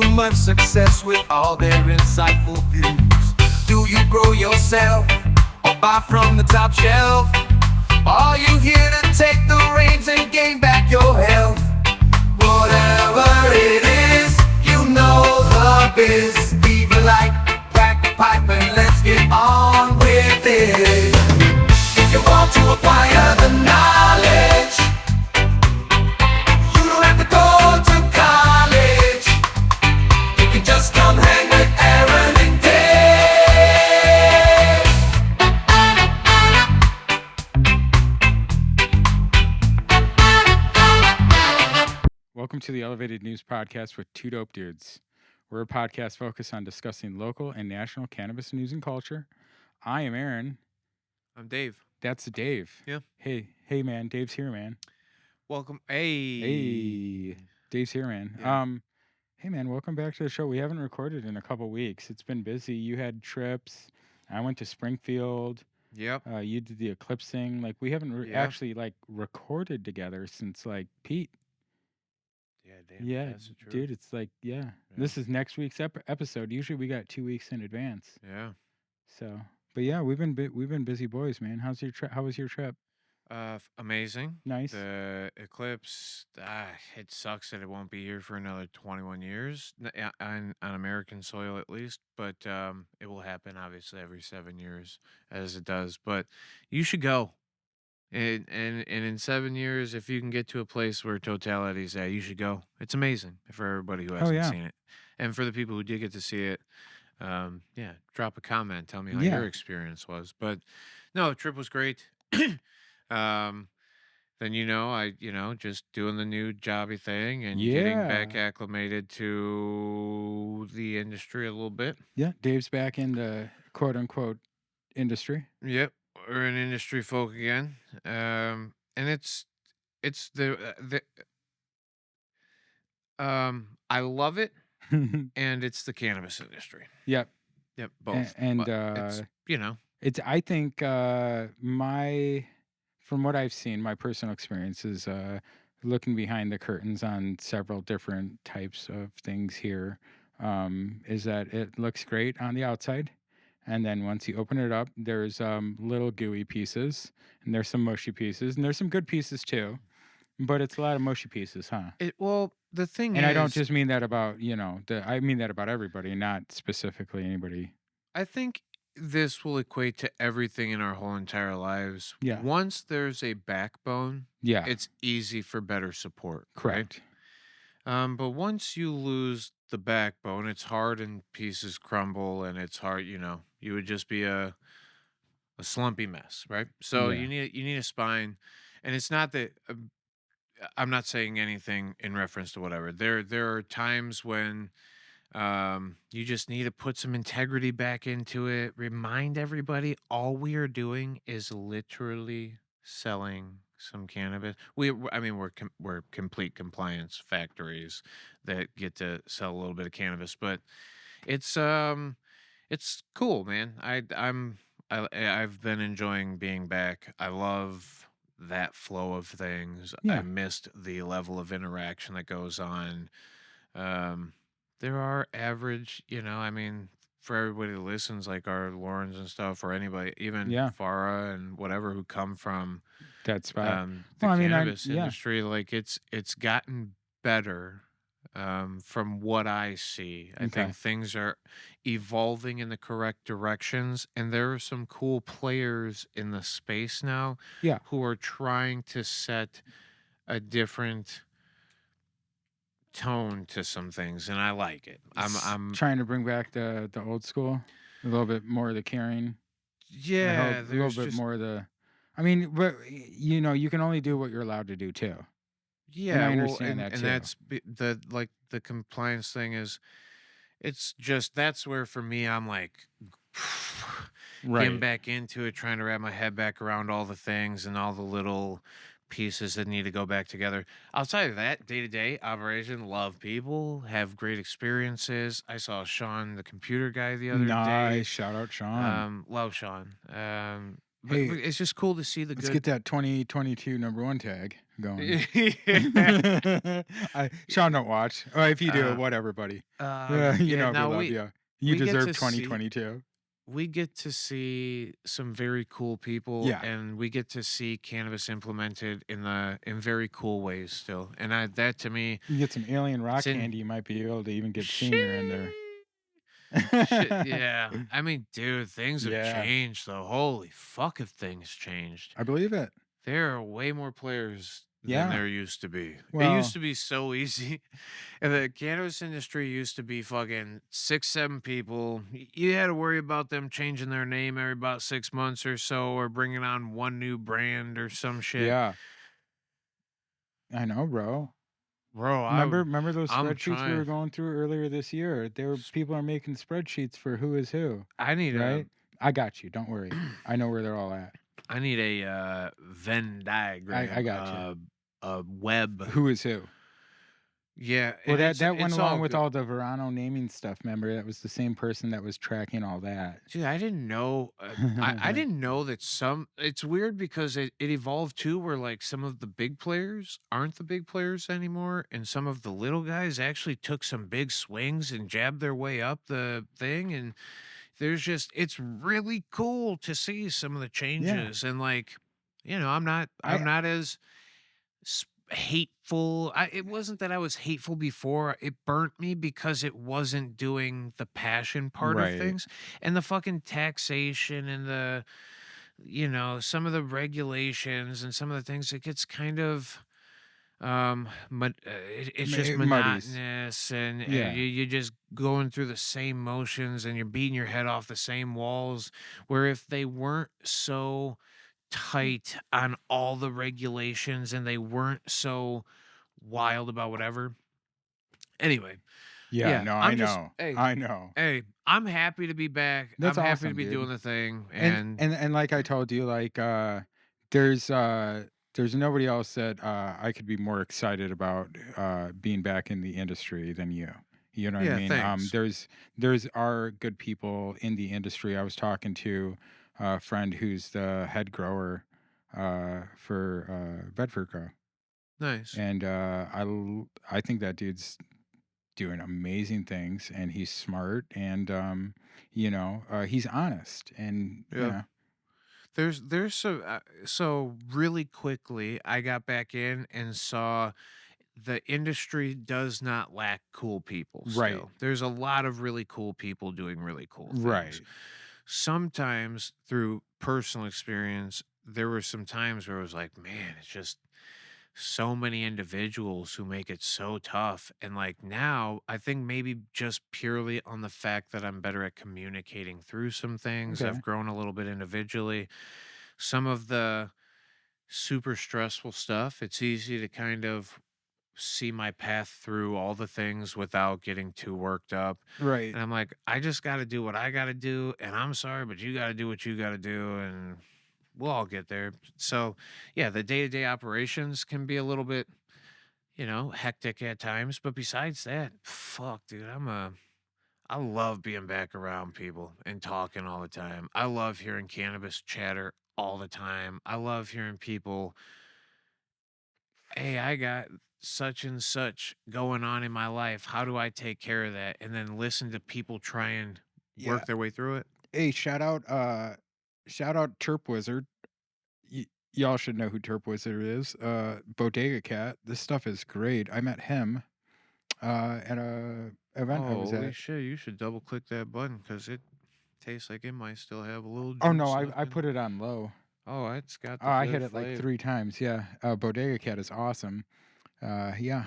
too much success with all their insightful views. Do you grow yourself or buy from the top shelf? Are you here to take the reins and gain back your health? Whatever it is, you know the biz. Leave a like, crack a pipe, and let's get on with it. If you want to acquire the knowledge, you don't have to go to college. You can just come hang with Aaron and Dave. Welcome to the Elevated News Podcast with Two Dope Dudes. We're a podcast focused on discussing local and national cannabis news and culture. I am Aaron. I'm Dave. That's Dave. Yeah. Hey, man. Dave's here, man. Welcome. Hey. Dave's here, man. Yeah. Hey, man. Welcome back to the show. We haven't recorded in a couple weeks. It's been busy. You had trips. I went to Springfield. Yep. You did the Eclipse thing. Like, we haven't actually recorded together since Pete. Yeah, damn. Yeah, That's true. dude, it's this is next week's episode. Usually we got 2 weeks in advance. Yeah. So, but yeah, we've been busy boys, man. How was your trip? Amazing. Nice. The Eclipse, it sucks that it won't be here for another 21 years on American soil at least, but it will happen obviously every 7 years as it does. But you should go. And in 7 years, if you can get to a place where totality is at, you should go. It's amazing for everybody who hasn't seen it, and for the people who did get to see it. Drop a comment. Tell me how your experience was. But no, the trip was great. Then I just doing the new jobby thing and getting back acclimated to the industry a little bit. Yeah, Dave's back in the quote unquote industry. Yep. We're an industry folk again, and it's I love it, and it's the cannabis industry. Yep, both. And it's I think from what I've seen, my personal experience is looking behind the curtains on several different types of things here. Is that it looks great on the outside. And then once you open it up, there's little gooey pieces, and there's some mushy pieces, and there's some good pieces too. But it's a lot of mushy pieces, huh? The thing is... And I don't just mean that about, I mean that about everybody, not specifically anybody. I think this will equate to everything in our whole entire lives. Yeah. Once there's a backbone, it's easy for better support. Correct. Right? But once you lose the backbone, it's hard and pieces crumble, and it's hard, you would just be a slumpy mess, right? So you need a spine, and it's not that I'm not saying anything in reference to whatever. There are times when you just need to put some integrity back into it. Remind everybody all we are doing is literally selling some cannabis. We're complete compliance factories that get to sell a little bit of cannabis, but it's cool, man. I've been enjoying being back. I love that flow of things. I missed the level of interaction that goes on. There are average, for everybody who listens, like our Laurens and stuff, or anybody, even Farah and whatever, who come from that spot. The cannabis industry, like it's gotten better. From what I see, I think things are evolving in the correct directions, and there are some cool players in the space now who are trying to set a different tone to some things, and I like it. I'm trying to bring back the old school, a little bit more of the caring. Yeah, a little bit more of the. I mean, but you can only do what you're allowed to do too. Yeah, and I understand that too. And that's the compliance thing is, it's just that's where for me I'm like getting back into it, trying to wrap my head back around all the things and all the little pieces that need to go back together. Outside of that, day-to-day operation, love people, have great experiences. I saw Sean, the computer guy, the other day. Nice, shout out Sean. Love Sean. But it's just cool to see the Let's get that 2022 #1 tag. going. Yeah. Sean don't watch. Or if you do, Uh, whatever, buddy. You yeah, know we now love you. You we get deserve to see 2022. we get to see some very cool people, Yeah. and we get to see cannabis implemented in very cool ways still. And that to me, You get some alien it's rock in candy, you might be able to even get senior in there. shit. Shit, yeah. I mean, dude, things have Yeah, changed though. Holy fuck, have things changed. I believe it. There are way more players than Yeah. there used to be. It used Well, to be so easy. And the cannabis industry used to be fucking 6, 7 people. You had to worry about them changing their name every about 6 months or so, or bringing on one new brand or some shit. yeah. I know, bro. Bro, Remember those I'm spreadsheets we were trying. going through earlier this year? There were people are making spreadsheets for who is who, I need a right? I got you. Don't worry. I know where they're all at. I need a Venn I diagram, got you. a web. Who is who? Yeah, Well, and that went it's all along with good. all the Verano naming stuff. Remember, that was the same person that was tracking all that. Dude, I didn't know. I didn't know that some. It's weird because it evolved too, where like some of the big players aren't the big players anymore, and some of the little guys actually took some big swings and jabbed their way up the thing. And there's just it's really cool to see some of the Yeah, changes. And like, I'm I not as hateful. It wasn't that I was hateful before. It burnt me because it wasn't doing the passion part of right. things, and the fucking taxation and the some of the regulations and some of the things. It gets kind of it's just It muddies. monotonous, and Yeah, you're just going through the same motions, and you're beating your head off the same walls, where if they weren't so tight on all the regulations and they weren't so wild about whatever. Anyway, yeah. yeah, No, I I'm just know. I know. I'm happy to be back. That's I'm happy to awesome, be doing dude. the thing, And and and like I told you, like there's uh there's nobody else that I could be more excited about being back in the industry than you. You know what I yeah, mean? thanks. There's are good people in the industry. I was talking to a friend who's the head grower for Bedford Grow. Nice. And I think that dude's doing amazing things and he's smart and he's honest and Yeah. There's so really quickly I got back in and saw the industry does not lack cool people right. still. There's a lot of really cool people doing really cool things. Right. Sometimes through personal experience, there were some times where I was like, man, it's just so many individuals who make it so tough. And like now, I think maybe just purely on the fact that I'm better at communicating through some things, I've Okay. grown a little bit individually. Some of the super stressful stuff, it's easy to kind of see my path through all the things without getting too worked up. Right. And I'm like, I just got to do what I got to do. And I'm sorry, but you got to do what you got to do. And we'll all get there. So, yeah, the day to day operations can be a little bit, hectic at times. But besides that, fuck, dude, I love being back around people and talking all the time. I love hearing cannabis chatter all the time. I love hearing people, hey, I got such and such going on in my life. How do I take care of that? And then listen to people try and Yeah. work their way through it. Hey, shout out Terp Wizard. Y'all should know who Terp Wizard is. Bodega Cat. This stuff is great. I met him at a event I was Holy at. shit, you should double click that button because it tastes like it might still have a little Oh no, juice left I in it. put it on low. Oh, it's got Oh, the I hit good it like flavor. 3 times. Yeah. Bodega Cat is awesome. Yeah.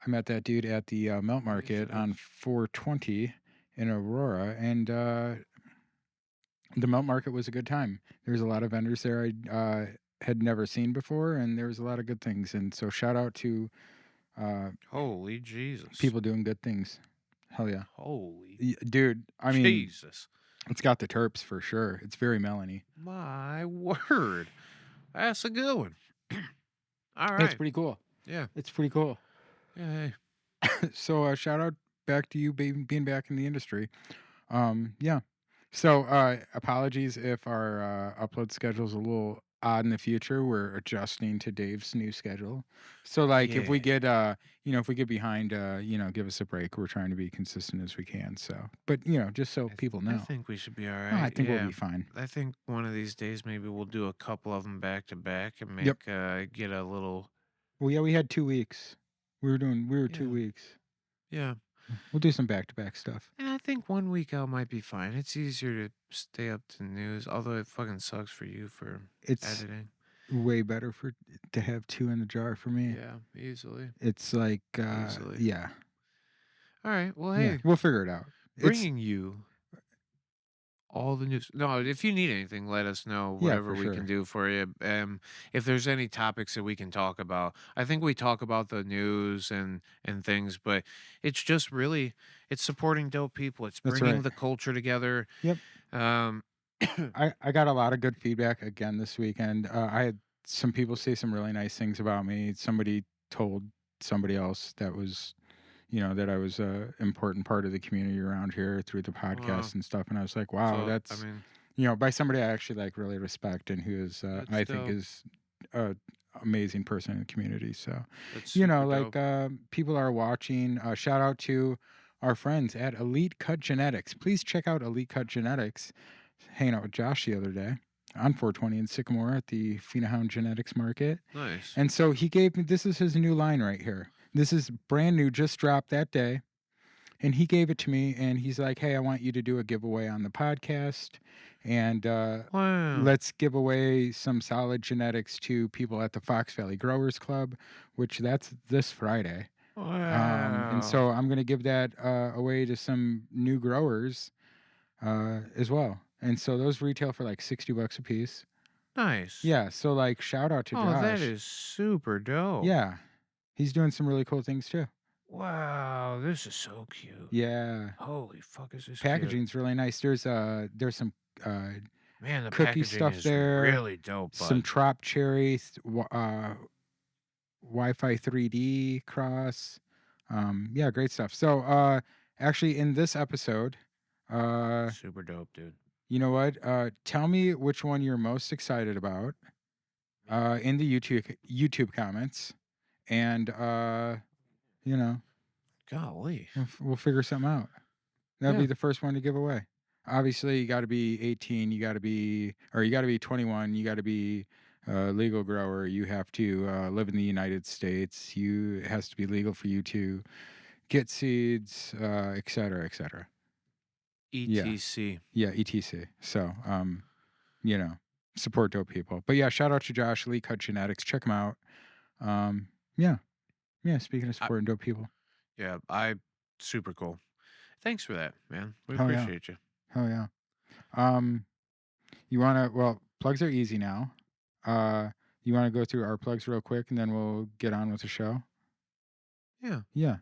I met that dude at the Melt Market on Jesus. 420 in Aurora, and the Melt Market was a good time. There was a lot of vendors there I had never seen before, and there was a lot of good things. And so, shout out to uh, Holy Jesus. people doing good things. Hell yeah, Holy dude. I mean, Jesus. it's got the terps for sure. It's very melony. My word. That's a good one. All It's right. pretty cool. Yeah. It's pretty cool. Yeah. Hey. So, shout out back to you being back in the industry. Yeah. So, apologies if our upload schedule is a little odd in the future. We're adjusting to Dave's new schedule. So like if we Yeah. get if we get behind give us a break. We're trying to be consistent as we can. So but just so people I know. think we should be all No, I right. think we'll Yeah. be fine. I think one of these days maybe we'll do a couple of them back to back and Yep. get a little. Well, yeah, we had 2 weeks. We were two Yeah. weeks. Yeah. We'll do some back to back stuff. And I think one week out might be fine. It's easier to stay up to news, although it fucking sucks for you for It's editing. way better to have two in the jar for me. Yeah, easily. It's like Easily. yeah. All right. Well, Yeah, hey, we'll figure it out. It's bringing you all the news. No, if you need anything, let us know. yeah, Whatever for we can sure. do for you. If there's any topics that we can talk about, I think we talk about the news and things, but it's just really it's supporting dope people. It's That's bringing right. the culture together. Yep. Um, I got a lot of good feedback again this weekend. I had some people say some really nice things about me. Somebody told somebody else that was, that I was a important part of the community around here through the podcast and stuff. And I was like, wow, so I that's, mean, by somebody I actually like really respect and who is, that's I think dope. is a amazing person in the community. So, That's super dope. people are watching. Shout out to our friends at Elite Cut Genetics. Please check out Elite Cut Genetics. Hanging out with Josh the other day on 420 in Sycamore at the Phenahound Genetics Market. Nice. And so he gave me, this is his new line right here. This is brand new, just dropped that day. And he gave it to me and he's like, hey, I want you to do a giveaway on the podcast. And Wow. let's give away some solid genetics to people at the Fox Valley Growers Club, which that's this Friday. Wow. And so I'm going to give that away to some new growers as well. And so those retail for like $60 a piece. Nice. Yeah. So like shout out to Oh, Josh. that is super dope. Yeah. He's doing some really cool things too. Wow, this is so cute. Yeah. Holy fuck, is this Packaging's really nice. There's some Man, the cookie packaging stuff is there. really dope. Some Bud. Trop Cherry, Wi-Fi 3D cross. Yeah, great stuff. So actually in this episode, Super dope, dude. you know what? Tell me which one you're most excited about in the YouTube comments, and Golly. we'll figure something out. That'll Yeah. be the first one to give away. Obviously, you got to be 18. You got to be 21. You got to be a legal grower. You have to live in the United States. It has to be legal for you to get seeds, et cetera, et cetera. ETC. Yeah, etc. So, support dope people. But yeah, shout out to Josh, Lee Cut Genetics. Check him out. Yeah. Speaking of supporting dope people. Yeah, super cool. Thanks for that, man. We Hell yeah. appreciate you. Oh yeah. You wanna? Well, plugs are easy now. You wanna go through our plugs real quick, and then we'll get on with the show. Yeah. Yeah.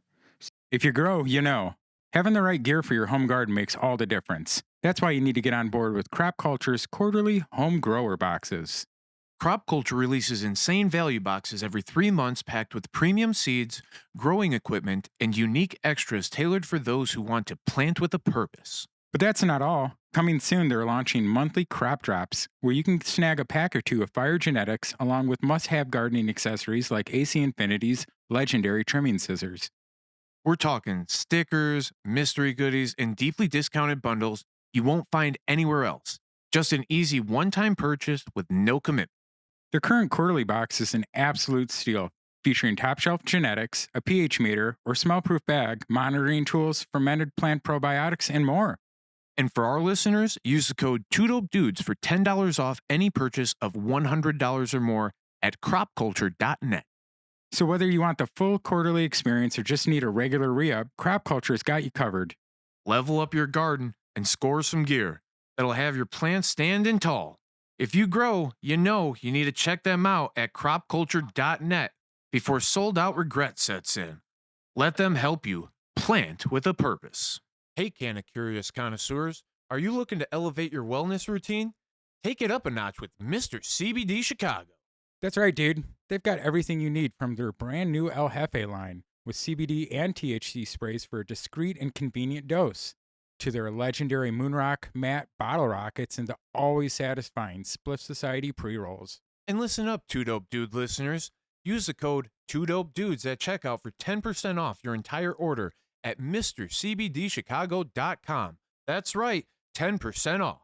If you grow, you know. Having the right gear for your home garden makes all the difference. That's why you need to get on board with Crop Culture's quarterly home grower boxes. Crop Culture releases insane value boxes every 3 months packed with premium seeds, growing equipment, and unique extras tailored for those who want to plant with a purpose. But that's not all. Coming soon, they're launching monthly crop drops, where you can snag a pack or two of Fire Genetics along with must-have gardening accessories like AC Infinity's legendary trimming scissors. We're talking stickers, mystery goodies, and deeply discounted bundles you won't find anywhere else. Just an easy one-time purchase with no commitment. Their current quarterly box is an absolute steal, featuring top-shelf genetics, a pH meter or smell-proof bag, monitoring tools, fermented plant probiotics, and more. And for our listeners, use the code TwoDopeDudes for $10 off any purchase of $100 or more at cropculture.net. So whether you want the full quarterly experience or just need a regular re-up, Crop Culture's got you covered. Level up your garden and score some gear that'll have your plants standing tall. If you grow, you know you need to check them out at cropculture.net before sold-out regret sets in. Let them help you plant with a purpose. Hey, Canna Curious connoisseurs, are you looking to elevate your wellness routine? Take it up a notch with Mr. CBD Chicago. That's right, dude. They've got everything you need from their brand new El Jefe line with CBD and THC sprays for a discreet and convenient dose, to their legendary Moonrock matte bottle rockets and the always satisfying Spliff Society pre-rolls. And listen up, Two Dope Dude listeners. Use the code 2DOPEDUDES at checkout for 10% off your entire order at MrCBDChicago.com. That's right, 10% off.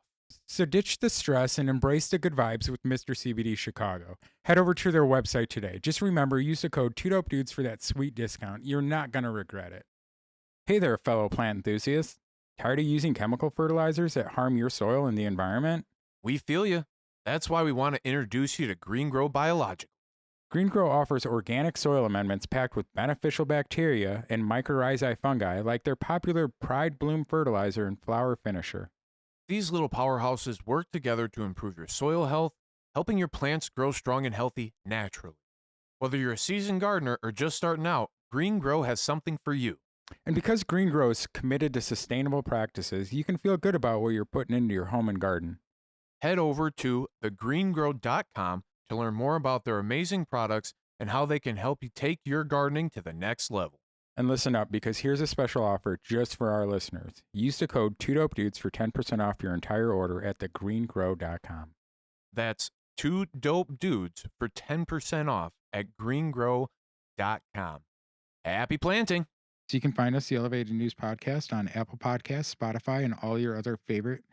So ditch the stress and embrace the good vibes with Mr. CBD Chicago. Head over to their website today. Just remember, use the code 2DOPEDUDES for that sweet discount. You're not going to regret it. Hey there, fellow plant enthusiasts. Tired of using chemical fertilizers that harm your soil and the environment? We feel you. That's why we want to introduce you to Green Grow Biological. Green Grow offers organic soil amendments packed with beneficial bacteria and mycorrhizae fungi like their popular Pride Bloom fertilizer and flower finisher. These little powerhouses work together to improve your soil health, helping your plants grow strong and healthy naturally. Whether you're a seasoned gardener or just starting out, Green Grow has something for you. And because Green Grow is committed to sustainable practices, you can feel good about what you're putting into your home and garden. Head over to thegreengrow.com to learn more about their amazing products and how they can help you take your gardening to the next level. And listen up, because here's a special offer just for our listeners. Use the code 2DOPEDUDES for 10% off your entire order at thegreengrow.com. That's 2DOPEDUDES for 10% off at greengrow.com. Happy planting! So you can find us, the Elevated News Podcast, on Apple Podcasts, Spotify, and all your other favorite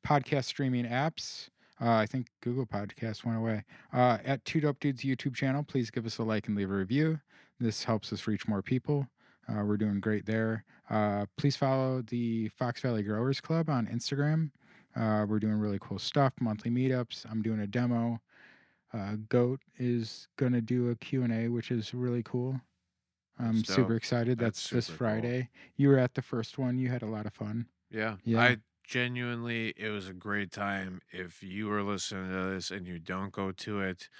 podcast streaming apps. I think Google Podcasts went away. At Two Dope Dudes YouTube channel, please give us a like and leave a review. This helps us reach more people. We're doing great there. Please follow the Fox Valley Growers Club on Instagram. We're doing really cool stuff, monthly meetups. I'm doing a demo. Goat is going to do a Q&A, which is really cool. I'm That's super dope. excited. That's This super cool. Friday. You were at the first one. You had a lot of fun. Yeah. Yeah. It was a great time. If you are listening to this and you don't go to it,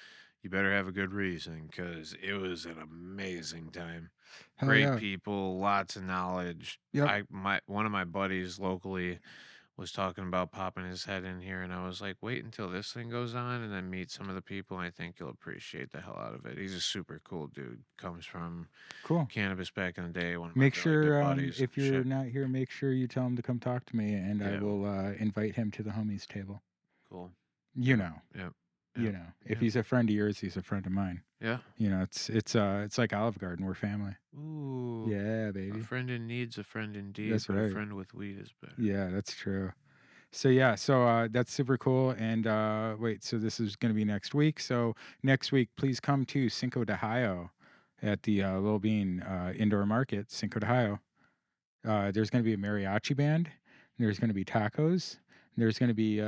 you better have a good reason, because it was an amazing time. Hell Great yeah. people, lots of knowledge. Yep. One of my buddies locally was talking about popping his head in here, and I was like, wait until this thing goes on and then meet some of the people. And I think you'll appreciate the hell out of it. He's a super cool dude. Comes from Cool. cannabis back in the day. One of my Make really sure, good buddies. if you're Shit. not here, make sure you tell him to come talk to me, and I Yeah. will invite him to the homies table. Cool. You know, Yep. you Yep. know, if Yep. he's a friend of yours, he's a friend of mine. Yeah. You know, it's like Olive Garden. We're family. Ooh. Yeah, A baby. friend in need's a friend indeed. That's but right. A friend with weed is better. Yeah, that's true. So yeah, so that's super cool. And wait, so this is going to be next week. So next week, please come to Cinco de Mayo at the Little Bean Indoor Market, Cinco de Mayo. There's going to be a mariachi band. There's going to be tacos. There's going to be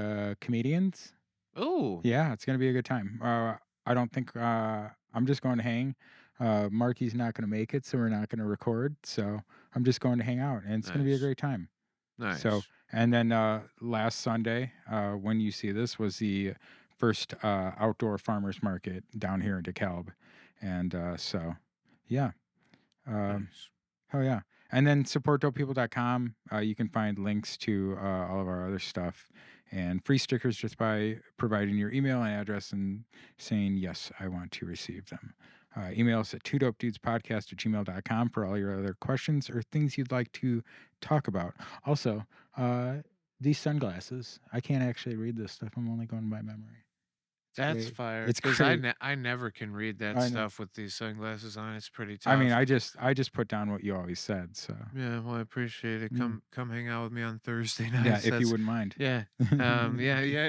comedians. Ooh. Yeah, it's going to be a good time. I don't think I'm just going to hang. Marky's not going to make it, so we're not going to record. So I'm just going to hang out, and it's going to be a Nice. great time. Nice. So, and then last Sunday, when you see this, was the first outdoor farmers market down here in DeKalb. And so, yeah. Nice. Oh, yeah. And then supportdopepeople.com. You can find links to all of our other stuff and free stickers just by providing your email and address and saying, yes, I want to receive them. Email us at twodopedudespodcast@gmail.com for all your other questions or things you'd like to talk about. Also, these sunglasses, I can't actually read this stuff. I'm only going by memory. That's great. fire. It's Because great. I never can read that I know. stuff with these sunglasses on. It's pretty tough. I mean, I just put down what you always said. So Yeah, well, I appreciate it. Mm. Come hang out with me on Thursday yeah, nights. if you wouldn't mind. Yeah. Yeah.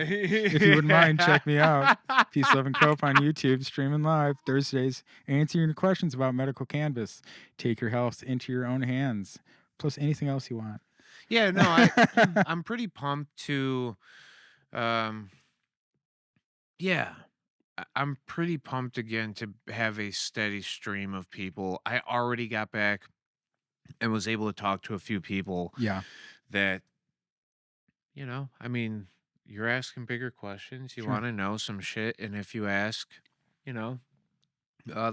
If you wouldn't mind, check me out. Peace, Love, and Cope on YouTube, streaming live Thursdays, answering your questions about medical cannabis. Take your health into your own hands, plus anything else you want. Yeah, no, I'm pretty pumped to, yeah, I'm pretty pumped again to have a steady stream of people. I already got back and was able to talk to a few people Yeah. that, I mean, you're asking bigger questions. You Sure. want to know some shit. And if you ask, the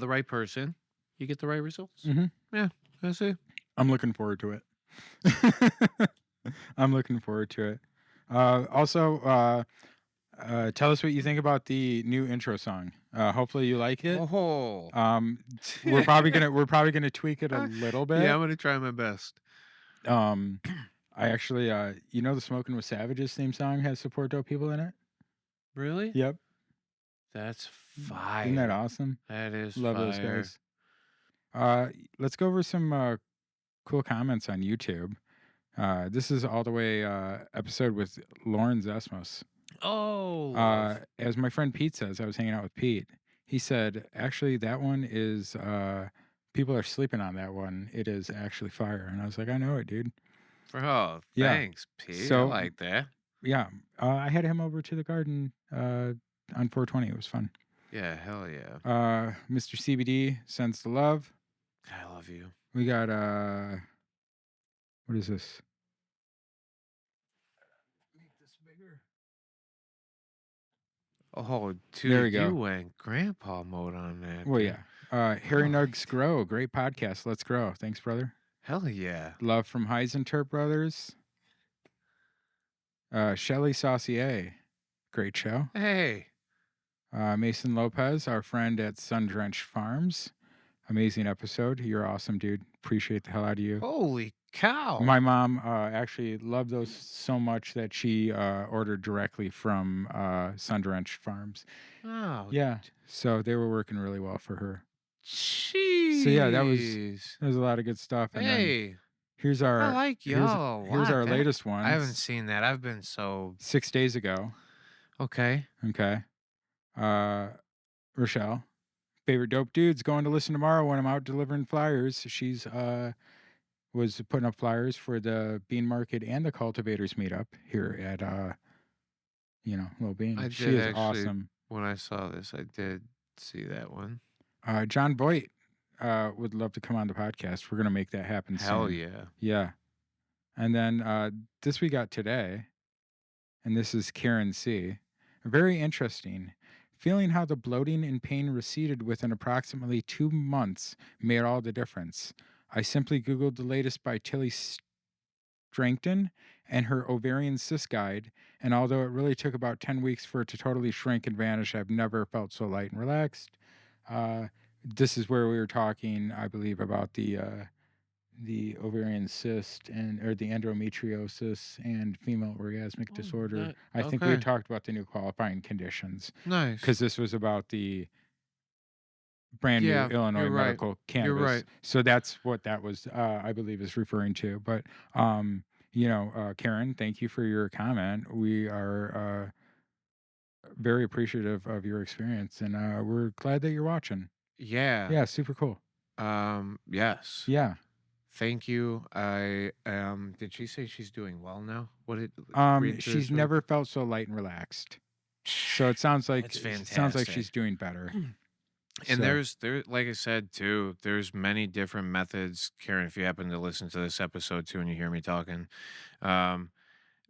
right person, you get the right results. Mhm. Yeah, that's it. I'm looking forward to it. I'm looking forward to it. Also, tell us what you think about the new intro song. Hopefully you like it. Oh, We're probably gonna tweak it a little bit. yeah, I'm gonna try my best. I actually, the Smoking with Savages theme song has Support Dope People in it. Really? Yep. That's Isn't that fire. awesome? That is Love those fire. guys. Let's go over some cool comments on YouTube. This is all the way episode with Lauren Zesmos. Oh, love. As my friend Pete says, I was hanging out with Pete. He said, actually, that one is people are sleeping on that one. It is actually fire. And I was like, I know it, dude. Oh, Yeah. thanks, Pete. I So like that. yeah, I had him over to the garden on 420. It was fun. Yeah, hell yeah. Mr. CBD sends the love. I love you. We got what is this? Make this bigger. Oh, There we dude, you go. went grandpa mode on that. Well, Dude. yeah. Harry I Nugs liked it. Grow. Great podcast. Let's grow. Thanks, brother. Hell yeah. Love from Heisenturp Brothers. Shelly Saucier. Great show. Hey. Mason Lopez, our friend at Sun Drenched Farms. Amazing episode. You're awesome, dude. Appreciate the hell out of you. Holy cow. My mom actually loved those so much that she ordered directly from Sun Drenched Farms. Oh. Yeah. So they were working really well for her. Jeez. So yeah, that was a lot of good stuff. And then Hey. here's our I like y'all. here's our latest one. I haven't seen that. I've been so 6 days ago. okay. Okay. Rochelle, favorite dope dudes, going to listen tomorrow when I'm out delivering flyers. She's was putting up flyers for the bean market and the cultivators meetup here at Little Bean. I She did is actually. awesome. When I saw this, I did see that one. John Voight would love to come on the podcast. We're gonna make that happen Hell soon. yeah. Yeah. And then this we got today, and this is Karen C. Very interesting. Feeling how the bloating and pain receded within approximately 2 months made all the difference. I simply Googled the latest by Tilly Strangton and her ovarian cyst guide, and although it really took about 10 weeks for it to totally shrink and vanish, I've never felt so light and relaxed. This is where we were talking, I believe, about the ovarian cyst or the endometriosis and female orgasmic disorder. I think we okay. talked about the new qualifying conditions Nice. because this was about the brand Yeah, new Illinois you're right. medical cannabis. You're right. So that's what that was, I believe, is referring to. But Karen, thank you for your comment. We are very appreciative of your experience, and we're glad that you're watching. Yeah. Yeah, super cool. Yes. Yeah. Thank you. Did she say she's doing well now? What did She's never felt so light and relaxed. So it sounds like That's she's fantastic. doing better. And So, there like I said too, there's many different methods. Karen, if you happen to listen to this episode too and you hear me talking,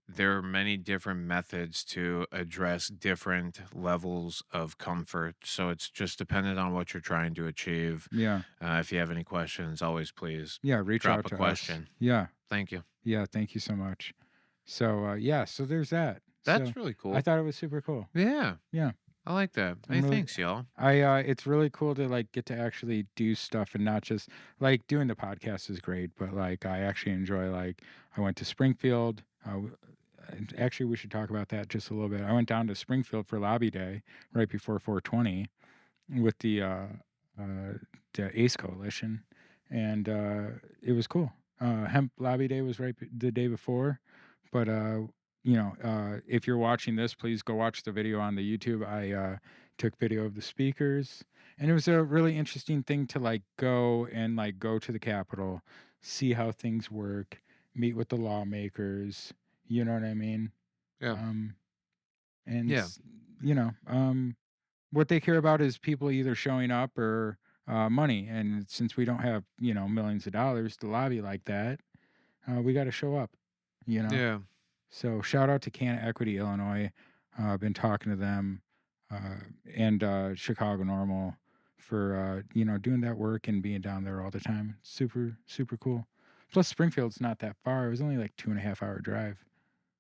there are many different methods to address different levels of comfort. So it's just dependent on what you're trying to achieve. yeah. If you have any questions, always please Yeah, reach drop out a to question. us. Yeah. Thank you. Yeah, thank you so much. So, so there's that. That's So, really cool. I thought it was super cool. Yeah. Yeah. I like that. Hey, really- thanks, y'all. It's really cool to like get to actually do stuff and not just like doing the podcast is great, but like I actually enjoy like I went to Springfield. Actually, we should talk about that just a little bit. I went down to Springfield for lobby day right before 420 with the ACE Coalition, and it was cool. Hemp lobby day was the day before, but if you're watching this, please go watch the video on the YouTube. I took video of the speakers, and it was a really interesting thing to like go to the Capitol, see how things work, meet with the lawmakers. You know what I mean? Yeah. And Yeah. what they care about is people either showing up or money. And since we don't have millions of dollars to lobby like that, we got to show up. Yeah. So shout out to Canna Equity Illinois. I've been talking to them and Chicago Normal for doing that work and being down there all the time. Super super cool. Plus Springfield's not that far. It was only like 2.5 hour drive.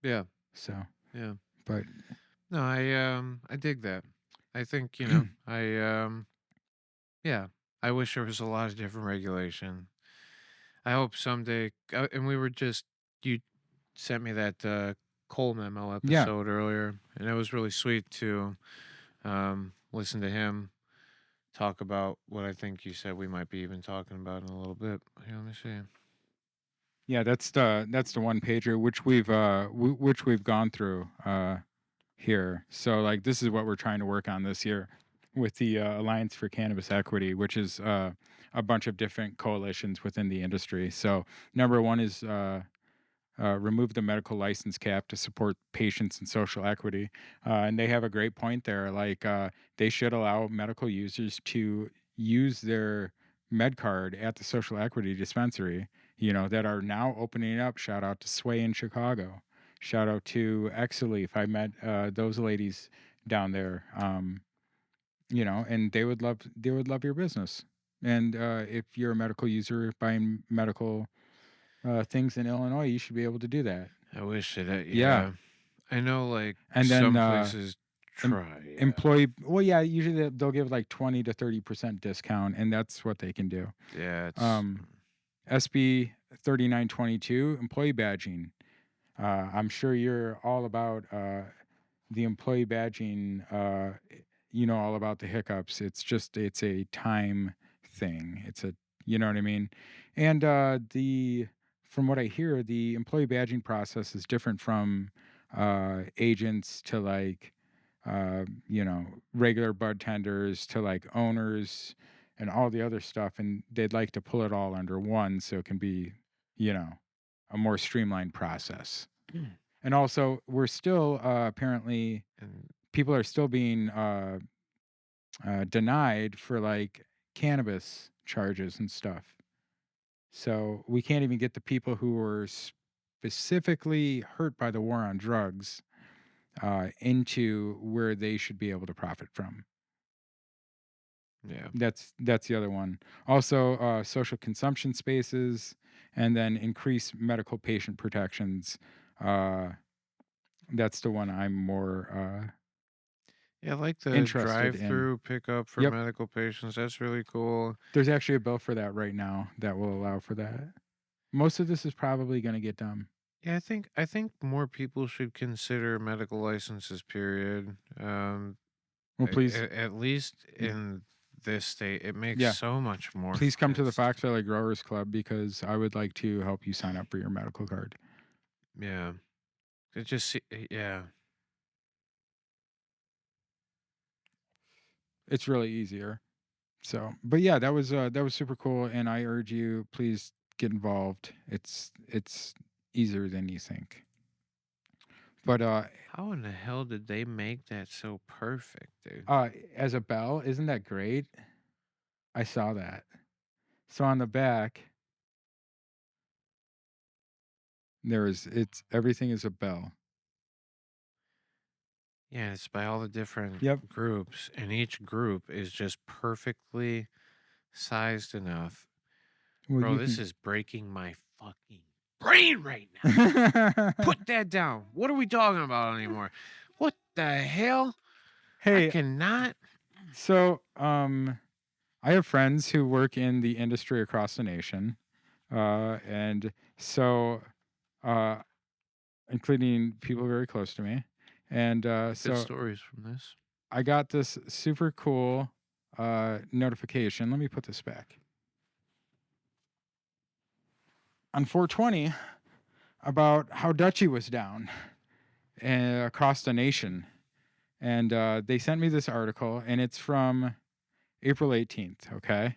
Yeah. So Yeah. but No, I dig that. I think, I wish there was a lot of different regulation. I hope someday, and you sent me that coal memo Yeah. episode earlier, and it was really sweet to listen to him talk about what I think you said we might be even talking about in a little bit. Here, let me see. Yeah, that's the one pager which we've gone through here. So like this is what we're trying to work on this year with the Alliance for Cannabis Equity, which is a bunch of different coalitions within the industry. So number one is remove the medical license cap to support patients and social equity. And they have a great point there. Like, they should allow medical users to use their med card at the social equity dispensary, that are now opening up. Shout out to Sway in Chicago. Shout out to Exaleaf. I met those ladies down there. And they would love your business. And if you're a medical user buying medical things in Illinois, you should be able to do that. I wish that, Yeah, yeah. I know, like, and then some places em- try, yeah. employee. Well, yeah, usually they'll give like 20 to 30% discount, and that's what they can do. Yeah, it's. Um, SB 3922 employee badging. I'm sure you're all about the employee badging. You know all about the hiccups. It's a time thing. You know what I mean. And the from what I hear, the employee badging process is different from agents to like regular bud tenders to like owners and all the other stuff, and they'd like to pull it all under one so it can be you know a more streamlined process. And also, we're still apparently And people are still being denied for like cannabis charges and stuff. So we can't even get the people who were specifically hurt by the war on drugs into where they should be able to profit from. yeah. That's the other one. Also, social consumption spaces, and then increase medical patient protections. Uh, that's the one I'm more Yeah, I like the interested in. drive-through pickup for Yep. medical patients. That's really cool. There's actually a bill for that right now that will allow for that. Most of this is probably going to get done. Yeah, I think more people should consider medical licenses, period. Well, please, At least in this state, it makes yeah, so much more please come to the sense. Fox Valley Growers Club because I would like to help you sign up for your medical card. Yeah. It just yeah. It's really easier. So, but yeah, that was super cool, and I urge you, please get involved. It's easier than you think. But How in the hell did they make that so perfect, dude? as a bell, isn't that great? I saw that. So on the back, it's everything is a bell. Yeah, it's by all the different Yep. groups, and each group is just perfectly sized enough. Well, Bro, you this can. is breaking my fucking brain right now. Put that down. What are we talking about anymore? What the hell? I Hey, cannot. so I have friends who work in the industry across the nation, and so uh, including people very close to me. And Good so stories from this. I got this super cool notification. Let me put this back. On 420, about how Dutchie was down across the nation. And they sent me this article, and it's from April 18th, okay?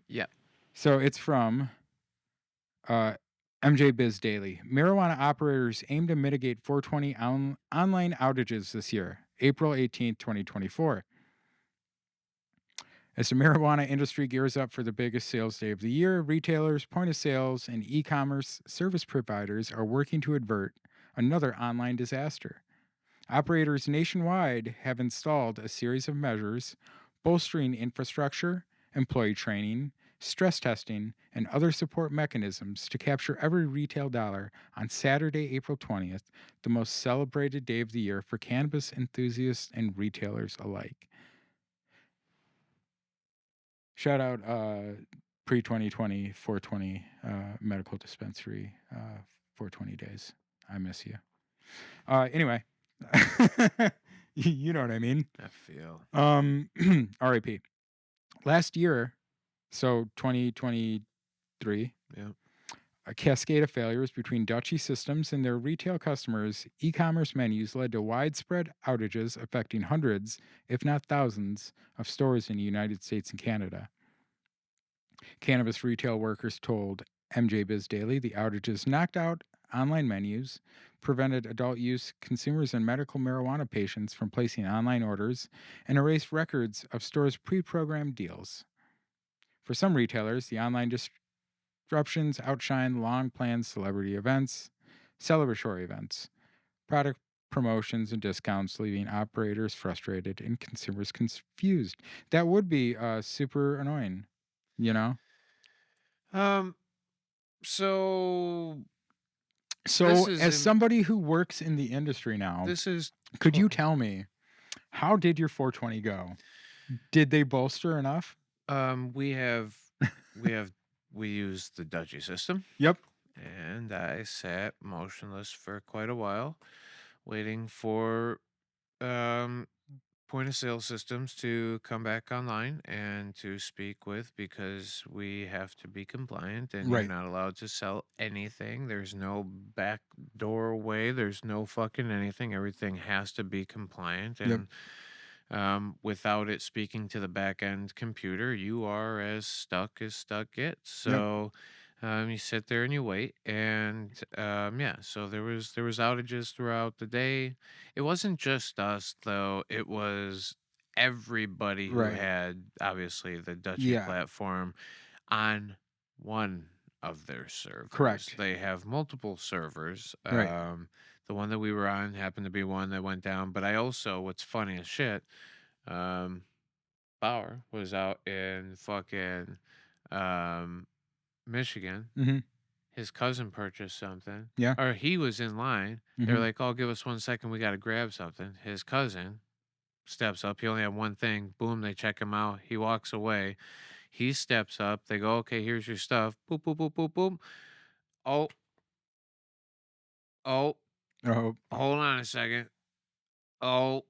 Yeah. So it's from MJ Biz Daily. Marijuana operators aim to mitigate 420 online outages this year, April 18th, 2024. As the marijuana industry gears up for the biggest sales day of the year, retailers, point of sales, and e commerce service providers are working to avert another online disaster. Operators nationwide have installed a series of measures bolstering infrastructure, employee training, stress testing, and other support mechanisms to capture every retail dollar on Saturday, April 20th, the most celebrated day of the year for cannabis enthusiasts and retailers alike. Shout out pre 2020 420 medical dispensary 420 days. I miss you. Anyway, you know what I mean. I feel. RIP. Last year, so 2023, Yeah. a cascade of failures between Dutchie systems and their retail customers' e commerce menus led to widespread outages affecting hundreds, if not thousands, of stores in the United States and Canada. Cannabis retail workers told MJ Biz Daily the outages knocked out online menus, prevented adult use consumers and medical marijuana patients from placing online orders, and erased records of stores' pre programmed deals. For some retailers, the online disruptions outshine long planned celebratory events, product promotions, and discounts, leaving operators frustrated and consumers confused. That would be super annoying, you know? Um. So this So, is as in. somebody who works in the industry now, This is. could you tell me how did your 420 go? Did they bolster enough? We have. We have. We use the Dutchie system, Yep. and I sat motionless for quite a while, waiting for um point of sale systems to come back online and to speak with, because we have to be compliant and you're Right. not allowed to sell anything. There's no back doorway. There's no fucking anything. Everything has to be compliant. Yep. And without it speaking to the back end computer, you are as stuck gets. Yep. So you sit there and you wait, and yeah. So there was outages throughout the day. It wasn't just us though. It was everybody who Right. had obviously the Dutchie Yeah. platform on one of their servers. Correct. They have multiple servers. Right. The one that we were on happened to be one that went down. But I also, what's funny as shit, um, Bauer was out in fucking um, Michigan. Mhm. His cousin purchased something, Yeah. or he was in line. They're Mhm. like, "Oh, give us 1 second. We got to grab something." His cousin steps up. He only had one thing. Boom, they check him out. He walks away. He steps up. They go, "Okay, here's your stuff." Boop, boop, boop, boop, boop. Oh, oh, Oh. hold on a second. Oh,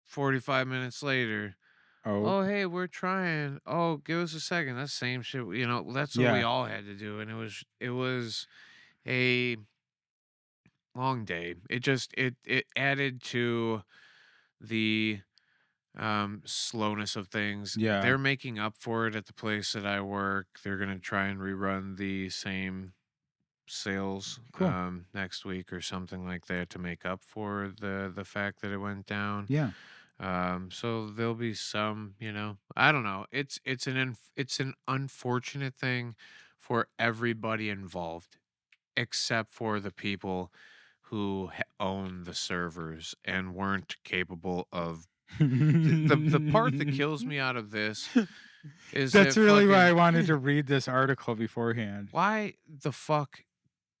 45 minutes later. Oh. Oh, hey, we're trying. Oh, give us a second. That's the same shit. That's what we Yeah. all had to do. And it was a long day. It added to the slowness of things. Yeah. They're making up for it at the place that I work. They're gonna try and rerun the same sales Cool. next week or something like that to make up for the fact that it went down. Yeah. So there'll be some, I don't know. It's an unfortunate thing for everybody involved, except for the people who own the servers and weren't capable of. The part that kills me out of this is That's that really why I fucking wanted to read this article beforehand. why the fuck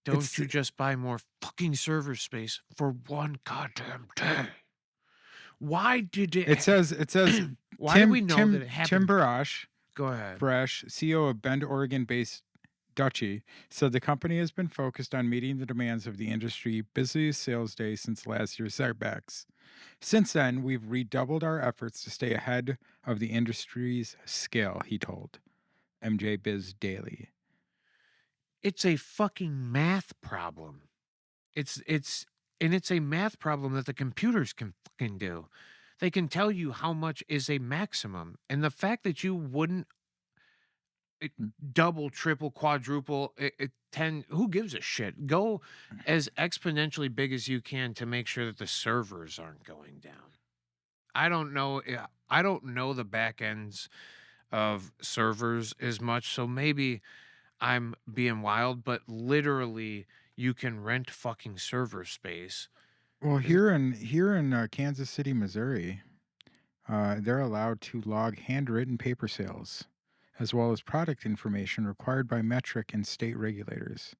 don't It's you just buy more fucking server space for one goddamn day? Why did it? it says Why do we know that it Tim happened? Barash, Go ahead. CEO of Bend, Oregon-based Dutchie, said the company has been focused on meeting the demands of the industry busiest sales day since last year's setbacks. Since then, we've redoubled our efforts to stay ahead of the industry's scale, he told MJ Biz Daily. It's a fucking math problem. It's a math problem that the computers can fucking do. They can tell you how much is a maximum, and the fact that you wouldn't double, triple, quadruple, 10, who gives a shit? Go as exponentially big as you can to make sure that the servers aren't going down. I don't know. I don't know the back ends of servers as much, so maybe I'm being wild, but literally, you can rent fucking server space. Well, Is it? here in Kansas City, Missouri, they're allowed to log handwritten paper sales, as well as product information required by metric and state regulators.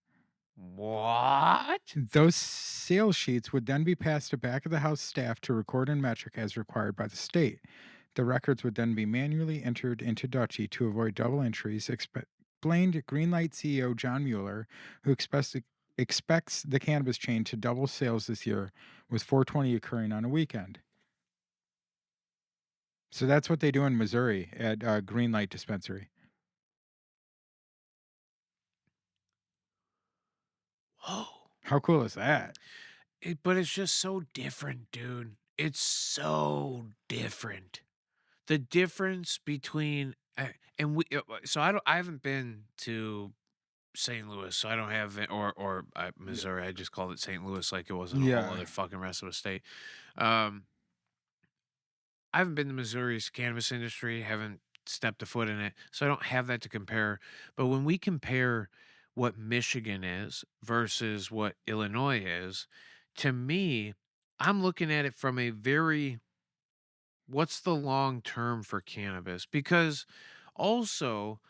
What? Those sales sheets would then be passed to back of the house staff to record in metric as required by the state. The records would then be manually entered into Dutchie to avoid double entries, explained Greenlight CEO John Mueller, who expects the cannabis chain to double sales this year, with 420 occurring on a weekend. So that's what they do in Missouri at Green Light Dispensary. Whoa. How cool is that? But it's just so different, dude. It's so different. The difference between and we so I haven't been to St. Louis, so I don't have it, or Yeah. Missouri. I just called it St. Louis like it wasn't a whole Yeah. other fucking rest of a state. Um, I haven't been to Missouri's cannabis industry, haven't stepped a foot in it, so I don't have that to compare. But when we compare what Michigan is versus what Illinois is, to me, I'm looking at it from a very what's the long term for cannabis? Because also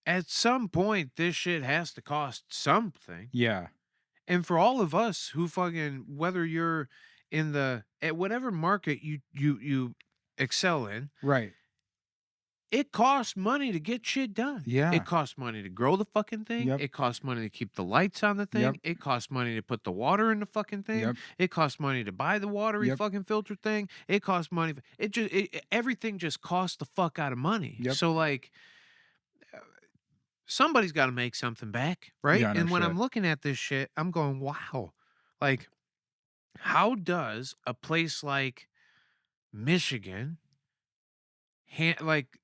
at some point this shit has to cost something. Yeah. And for all of us who fucking whether you're in the at whatever market you excel in, Right. it costs money to get shit done. It Yeah. costs money to grow the fucking thing. Yep. It costs money to keep the lights on the Yep. thing. It costs money to put the water in the fucking thing. Yep. It costs money to buy the watery Yep. fucking filter thing. It costs money. Everything just costs the fuck out of money. Yep. So like somebody's got to make something back, right? Yeah, no And when I'm shit. looking at this shit, I'm going, wow. Like, how does a place like Michigan, like,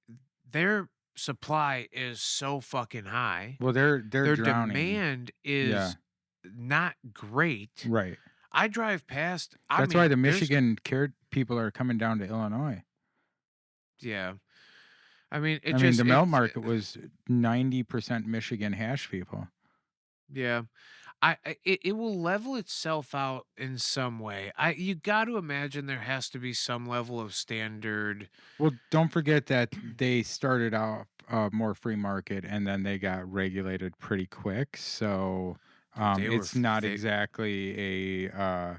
their supply is so fucking high, Well, they're their drowning. demand Yeah. is not great. Right. I drive past, I That's why mean, the there's, Michigan care people are coming down to Illinois. yeah. I mean, it I mean, just, the melt market was 90% Michigan hash people. yeah. It will level itself out in some way. You got to imagine there has to be some level of standard. Well, don't forget that they started out more free market and then they got regulated pretty quick. So Dude, they were it's not they exactly uh,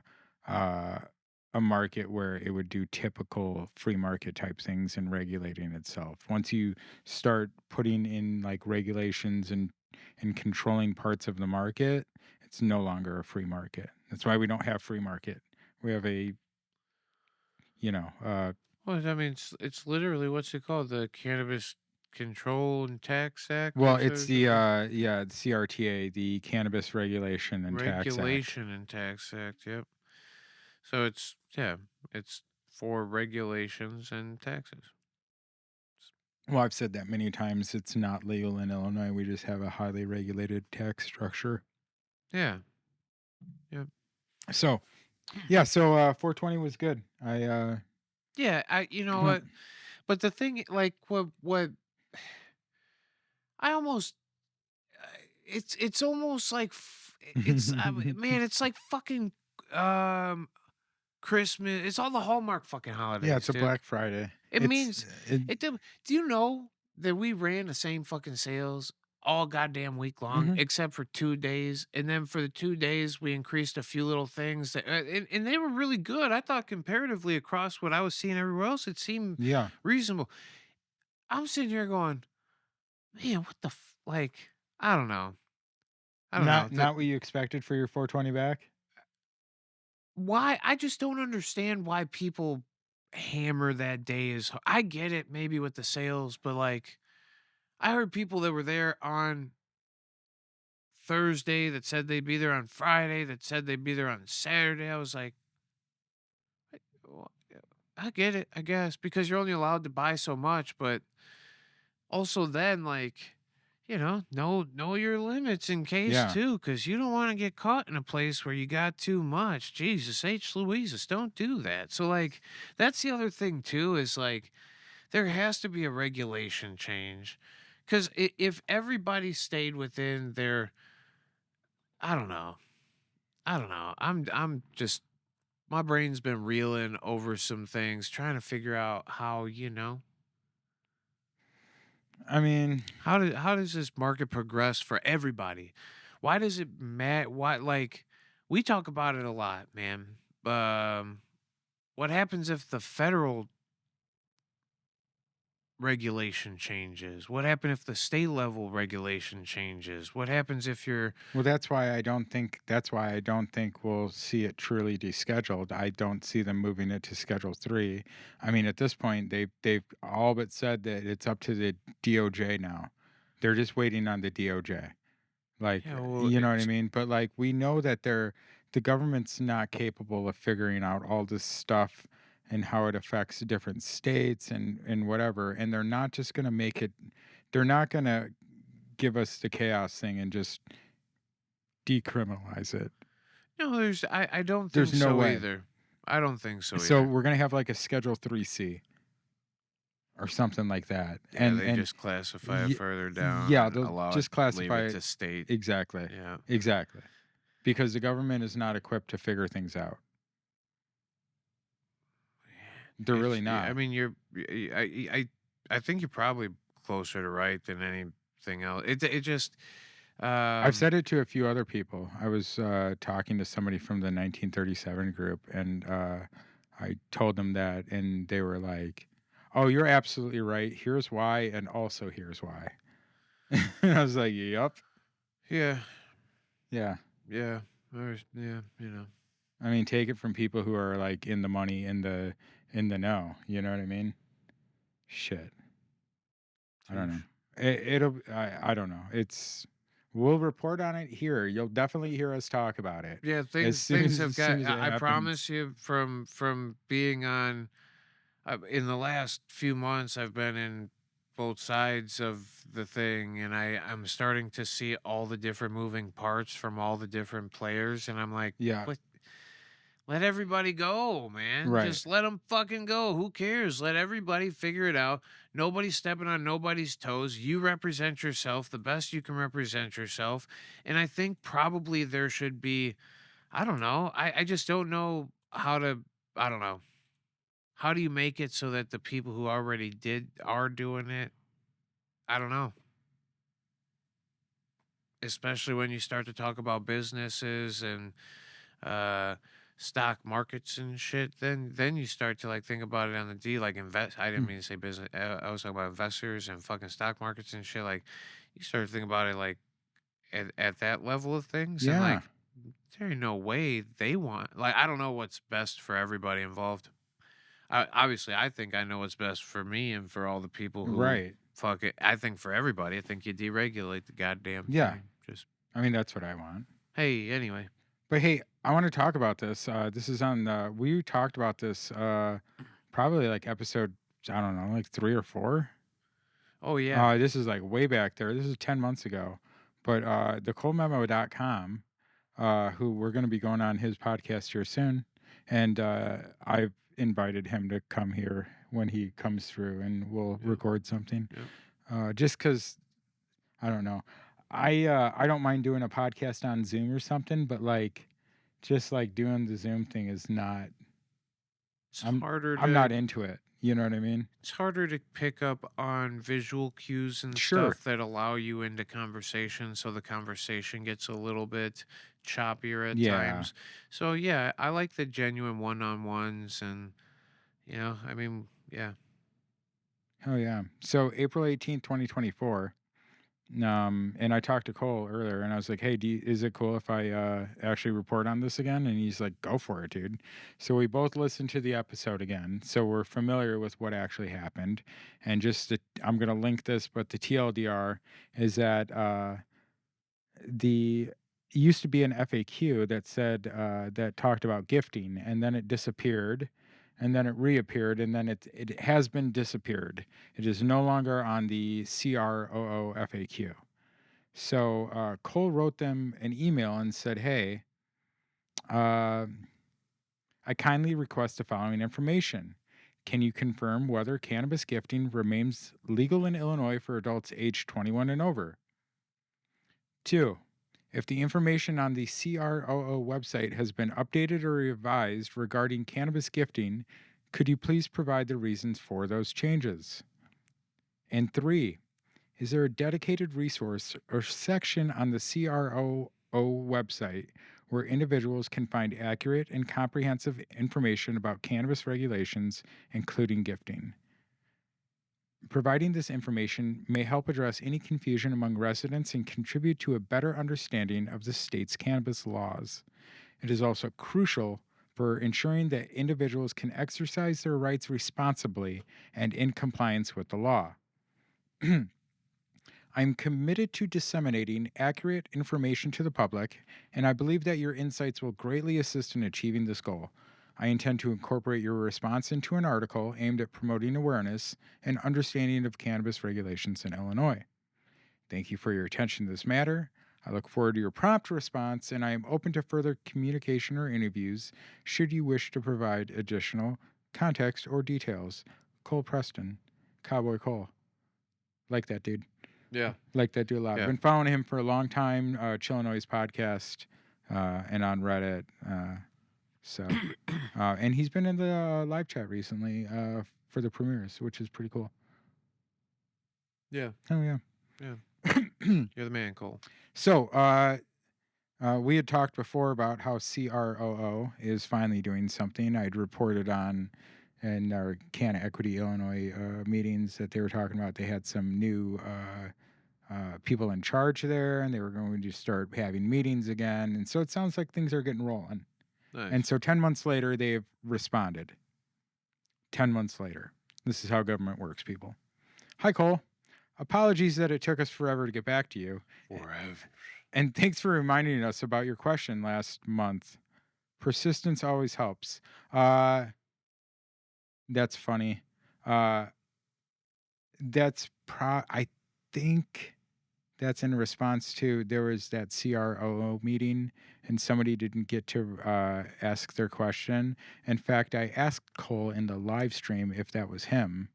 a market where it would do typical free market type things and regulating itself. Once you start putting in like regulations and controlling parts of the market, it's no longer a free market. That's why we don't have free market. We have a, you know, well, I mean, it's literally what's it called? The Cannabis Control and Tax Act. well, That's what it's it's the called. the CRTA, the Cannabis Regulation and Tax Act. Regulation and Tax Act. Yep. So it's yeah, it's for regulations and taxes. Well, I've said that many times. It's not legal in Illinois. We just have a highly regulated tax structure. Yeah. Yep. So, yeah, so 420 was good. Yeah. You know Well, what? But the thing, like, what I almost it's almost like it's man, it's like fucking um Christmas. It's all the Hallmark fucking yeah, it's holidays, a dude. Black Friday. It It's means it, do you know that we ran the same fucking sales all goddamn week long, mhm. except for 2 days, and then for the 2 days we increased a few little things that, and they were really good. I thought comparatively across what I was seeing everywhere else, it seemed Yeah, reasonable. I'm sitting here going, man, what the like? I don't know. I don't know. not what you expected for your 420 back. Why I just don't understand why people hammer that day I get it maybe with the sales, but like I heard people that were there on Thursday that said they'd be there on Friday, that said they'd be there on Saturday. I was like, "Well, yeah, I get it, I guess, because you're only allowed to buy so much, but also then like, know your limits in case Yeah, too, because you don't want to get caught in a place where you got too much. Jesus H. Louises, don't do that. So like that's the other thing too, is like there has to be a regulation change. Because if everybody stayed within their, I don't know, I don't know. I'm just my brain's been reeling over some things, trying to figure out how, I mean, how does this market progress for everybody? Why does it matter? Why like we talk about it a lot, man. What happens if the federal regulation changes? What happens if the state level regulation changes? What happens if you're Well, that's why I don't think we'll see it truly descheduled. I don't see them moving it to Schedule 3. I mean, at this point, they've all but said that it's up to the DOJ now. They're just waiting on the DOJ. Like, yeah, well, you know what I it's mean? But like we know that the government's not capable of figuring out all this stuff and how it affects different states and whatever. And they're not just gonna make it they're not gonna give us the chaos thing and just decriminalize it. no, I don't There's think no so way. either. I don't think so So either. we're gonna have like a Schedule 3C or something like that. Yeah, they And just classify it y- further down yeah, and they'll allow it, just leave classify it it to state. exactly. Yeah. Exactly. Because the government is not equipped to figure things out. They're really I not. mean, I think you're probably closer to right than anything else. It just I've um said it to a few other people. I was talking to somebody from the 1937 group, and I told them that, and they were like, "Oh, you're absolutely right. Here's why, and also here's why." And I was like, "Yup, yeah, yeah." yeah, yeah, I mean, take it from people who are like in the money, in the know. You know what I mean? Shit. I don't know. Sheesh. I don't know. We'll report on it here. You'll definitely hear us talk about it Yeah, as things have soon got. as it I happens. promise you, from being on in the last few months, I've been in both sides of the thing, and I'm starting to see all the different moving parts from all the different players, and I'm like, Yeah, what? Let everybody go, man. right. Just let them fucking go. Who cares? Let everybody figure it out. Nobody's stepping on nobody's toes. You represent yourself the best you can represent yourself. And I think probably there should be, I don't know. I just don't know how to, I don't know. How do you make it so that the people who already did are doing it? I don't know. Especially when you start to talk about businesses and uh stock markets and shit, then you start to like think about it on the D, like invest. I didn't Mm, mean to say business. I was talking about investors and fucking stock markets and shit. Like you start to think about it like at that level of things, and yeah, like there ain't no way they want. Like I don't know what's best for everybody involved. Obviously, I think I know what's best for me and for all the people who right. fuck it. I think for everybody, I think you deregulate the goddamn Yeah. thing. Just I mean, that's what I want. hey, anyway. But hey, I want to talk about this. This is on we talked about this probably like episode, I don't know, like 3 or 4. Oh yeah, This is like way back there. This is 10 months ago. But thecoldmemo.com, who we're going to be going on his podcast here soon. And I've invited him to come here when he comes through and we'll yep, record something. yep. Just because, I don't know. I don't mind doing a podcast on Zoom or something, but like just like doing the Zoom thing is not It's I'm harder I'm to not into it. You know what I mean? it's harder to pick up on visual cues and Sure. stuff that allow you into conversation, so the conversation gets a little bit choppier at Yeah. times. So yeah, I like the genuine one-on-ones, and I mean, yeah. Oh yeah. So April 18th, 2024. And I talked to Cole earlier and I was like, "Hey, is it cool if I actually report on this again?" And he's like, "Go for it, dude." So we both listened to the episode again. So we're familiar with what actually happened. And I'm going to link this, but the TLDR is that the used to be an FAQ that said that talked about gifting, and then it disappeared, and then it reappeared, and then it has been disappeared. It is no longer on the CROO FAQ. So Cole wrote them an email and said, "Hey, uh, I kindly request the following information. Can you confirm whether cannabis gifting remains legal in Illinois for adults aged 21 and over? 2. If the information on the CROO website has been updated or revised regarding cannabis gifting, could you please provide the reasons for those changes? And 3. Is there a dedicated resource or section on the CROO website where individuals can find accurate and comprehensive information about cannabis regulations, including gifting?" Providing this information may help address any confusion among residents and contribute to a better understanding of the state's cannabis laws. It is also crucial for ensuring that individuals can exercise their rights responsibly and in compliance with the law. I'm committed to disseminating accurate information to the public, and I believe that your insights will greatly assist in achieving this goal. I intend to incorporate your response into an article aimed at promoting awareness and understanding of cannabis regulations in Illinois. Thank you for your attention to this matter. I look forward to your prompt response, and I am open to further communication or interviews should you wish to provide additional context or details. Cole Preston, Cowboy Cole. Like that dude. Yeah. Like that dude a lot. Yeah. I've been following him for a long time, Chillinois podcast, and on Reddit. And he's been in the live chat recently for the premieres, which is pretty cool. Yeah. Oh, yeah. Yeah. You're the man, Cole. So, we had talked before about how CROO is finally doing something. I'd reported on in our Canna Equity Illinois meetings that they were talking about they had some new people in charge there, and they were going to start having meetings again. And so it sounds like things are getting rolling. Nice. And so 10 months later, they've responded. 10 months later. This is how government works, people. Hi, Cole. Apologies that it took us forever to get back to you. Forever. And thanks for reminding us about your question last month. Persistence always helps. That's funny. I think that's in response to there was that CROO meeting and somebody didn't get to ask their question. In fact, I asked Cole in the live stream if that was him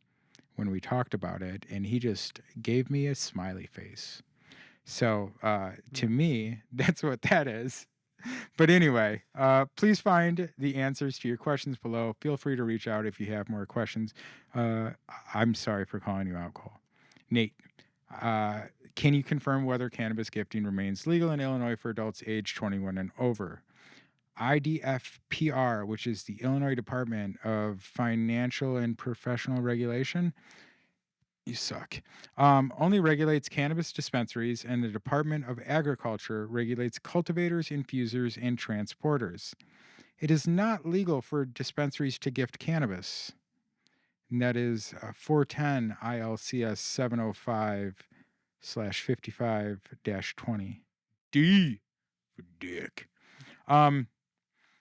when we talked about it, and he just gave me a smiley face. So to me, that's what that is. But anyway, please find the answers to your questions below. Feel free to reach out if you have more questions. I'm sorry for calling you out, Cole. Nate, can you confirm whether cannabis gifting remains legal in Illinois for adults age 21 and over? IDFPR, which is the Illinois Department of Financial and Professional Regulation, you suck, only regulates cannabis dispensaries, and the Department of Agriculture regulates cultivators, infusers, and transporters. It is not legal for dispensaries to gift cannabis. And that is 410 ILCS 705/55-20. D for dick.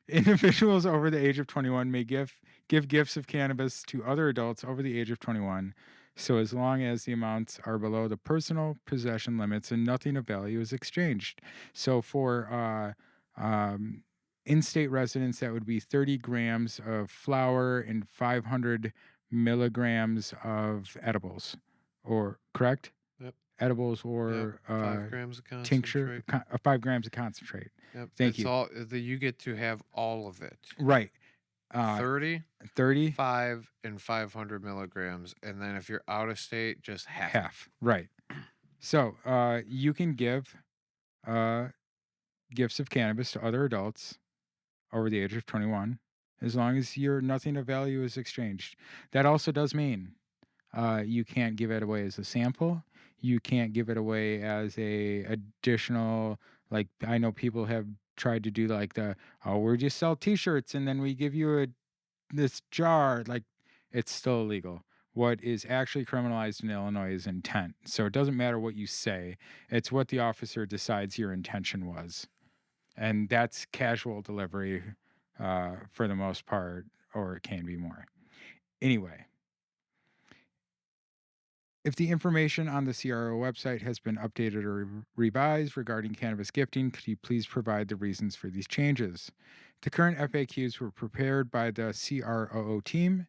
Individuals over the age of 21 may give gifts of cannabis to other adults over the age of 21, so as long as the amounts are below the personal possession limits and nothing of value is exchanged. So for in-state residents, that would be 30 grams of flour and 500 milligrams of edibles, or correct? Yep. Edibles or 5 grams of tincture, concentrate. 5 grams of concentrate. Yep. Thank you. All you get to have all of it. Right. 30, 30, 5, and 500 milligrams, and then if you're out of state, just half. Right. So you can give gifts of cannabis to other adults over the age of 21, as long as nothing of value is exchanged. That also does mean you can't give it away as a sample. You can't give it away as a additional, like I know people have tried to do like we just sell t-shirts and then we give you this jar. Like, it's still illegal. What is actually criminalized in Illinois is intent. So it doesn't matter what you say. It's what the officer decides your intention was. And that's casual delivery for the most part, or it can be more. Anyway, if the information on the CRO website has been updated or revised regarding cannabis gifting, could you please provide the reasons for these changes? The current FAQs were prepared by the CROO team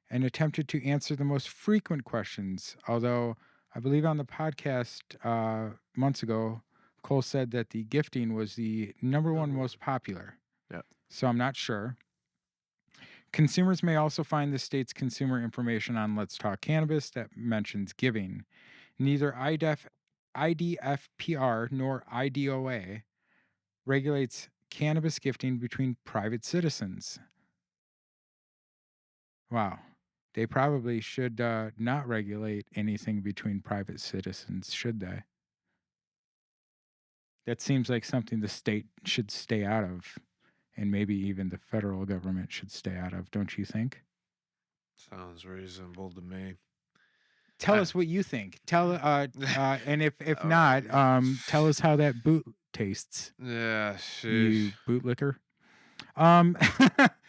and attempted to answer the most frequent questions, although I believe on the podcast months ago, Cole said that the gifting was the number one most popular. Yep. So I'm not sure. Consumers may also find the state's consumer information on Let's Talk Cannabis that mentions giving. Neither IDFPR nor IDOA regulates cannabis gifting between private citizens. Wow. they probably should not regulate anything between private citizens, should they? That seems like something the state should stay out of, and maybe even the federal government should stay out of, don't you think? Sounds reasonable to me. Tell I, us what you think. Tell and if not, um, tell us how that boot tastes. yeah, sheesh. You bootlicker. Um,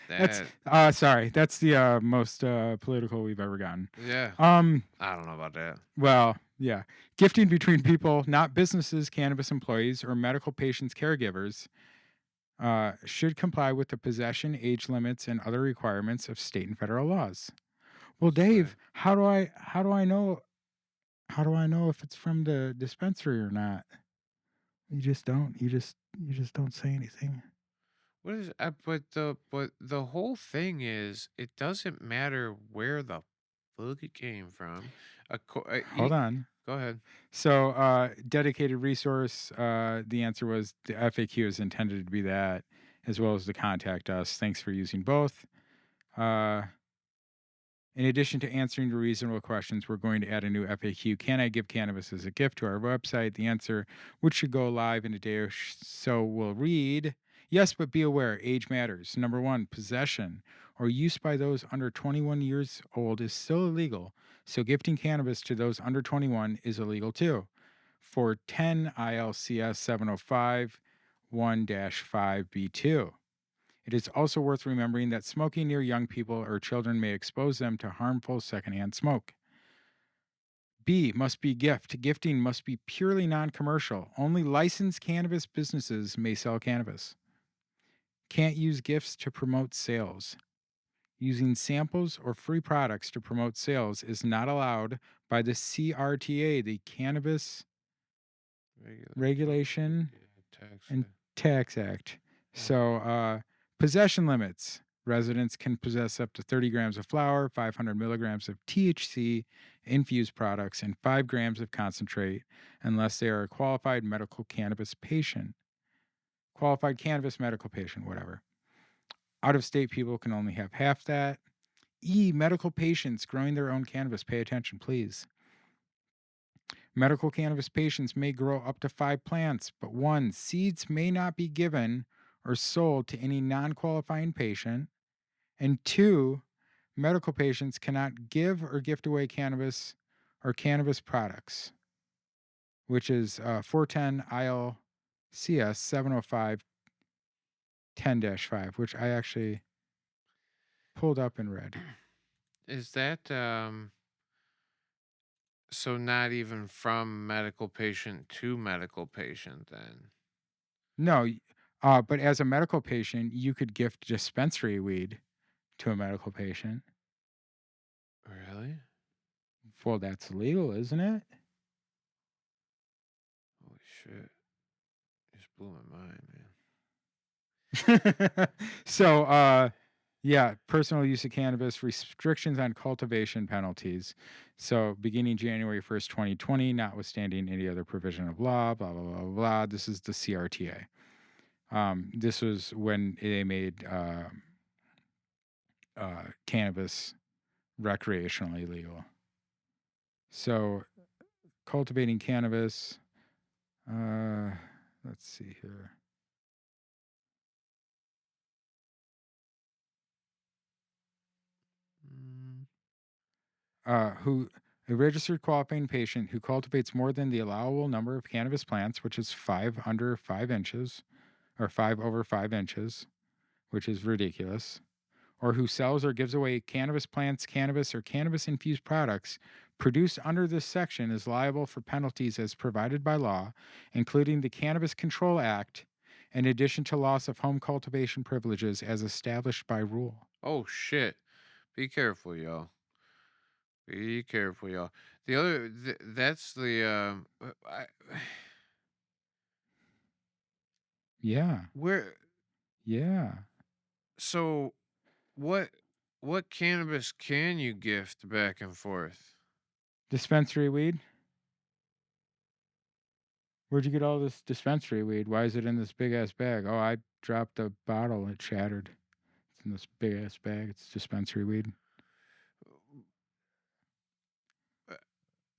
that's That, sorry. That's the most political we've ever gotten. yeah. Um, I don't know about that. well, yeah, gifting between people, not businesses, cannabis employees, or medical patients' caregivers, should comply with the possession age limits and other requirements of state and federal laws. Well, Sweet. Dave, how do I know if it's from the dispensary or not? You just don't. You just don't say anything. What is but the whole thing is it doesn't matter where the fuck it came from. Hold on. Go ahead. So, dedicated resource. The answer was the FAQ is intended to be that, as well as to contact us. Thanks for using both. Uh, In addition to answering your reasonable questions, we're going to add a new FAQ. Can I give cannabis as a gift to our website? The answer, which should go live in a day or so, will read yes, but be aware age matters. Number one, possession or use by those under 21 years old is still illegal. So gifting cannabis to those under 21 is illegal too. For 10 ILCS 705 1 5B2. It is also worth remembering that smoking near young people or children may expose them to harmful secondhand smoke. B must be gift. Gifting must be purely non commercial. Only licensed cannabis businesses may sell cannabis. Can't use gifts to promote sales. Using samples or free products to promote sales is not allowed by the CRTA, the Cannabis Regulation Tax. and Tax Act. So, possession limits. Residents can possess up to 30 grams of flour, 500 milligrams of THC infused products, and 5 grams of concentrate unless they are a qualified medical cannabis patient. Qualified cannabis medical patient, whatever. Out of state people can only have half that. Medical patients growing their own cannabis. Pay attention, please. Medical cannabis patients may grow up to 5 plants, but one, seeds may not be given or sold to any non qualifying patient. And two, medical patients cannot give or gift away cannabis or cannabis products, which is 410 ILCS 705 10-5, which I actually pulled up and read. Is that so not even from medical patient to medical patient then? No, but as a medical patient, you could gift dispensary weed to a medical patient. Really? Well, that's legal, isn't it? Holy shit. Just blew my mind, man. So, yeah, personal use of cannabis, restrictions on cultivation penalties. So, beginning January 1st, 2020, notwithstanding any other provision of law, blah, blah, blah, blah. This is the CRTA. This was when they made cannabis recreationally legal. So, cultivating cannabis, let's see here. Mm, Who a registered qualifying patient who cultivates more than the allowable number of cannabis plants, which is 5 under 5 inches or 5 over 5 inches, which is ridiculous, or who sells or gives away cannabis plants, cannabis, or cannabis infused products produced under this section is liable for penalties as provided by law, including the Cannabis Control Act, in addition to loss of home cultivation privileges as established by rule. Oh shit. Be careful, y'all. Be careful, y'all. The other that's the Yeah. where Yeah. so what what cannabis can you gift back and forth? Dispensary weed. Where'd you get all this dispensary weed? Why is it in this big ass bag? Oh, I dropped a bottle. It shattered. It's in this big ass bag. It's dispensary weed.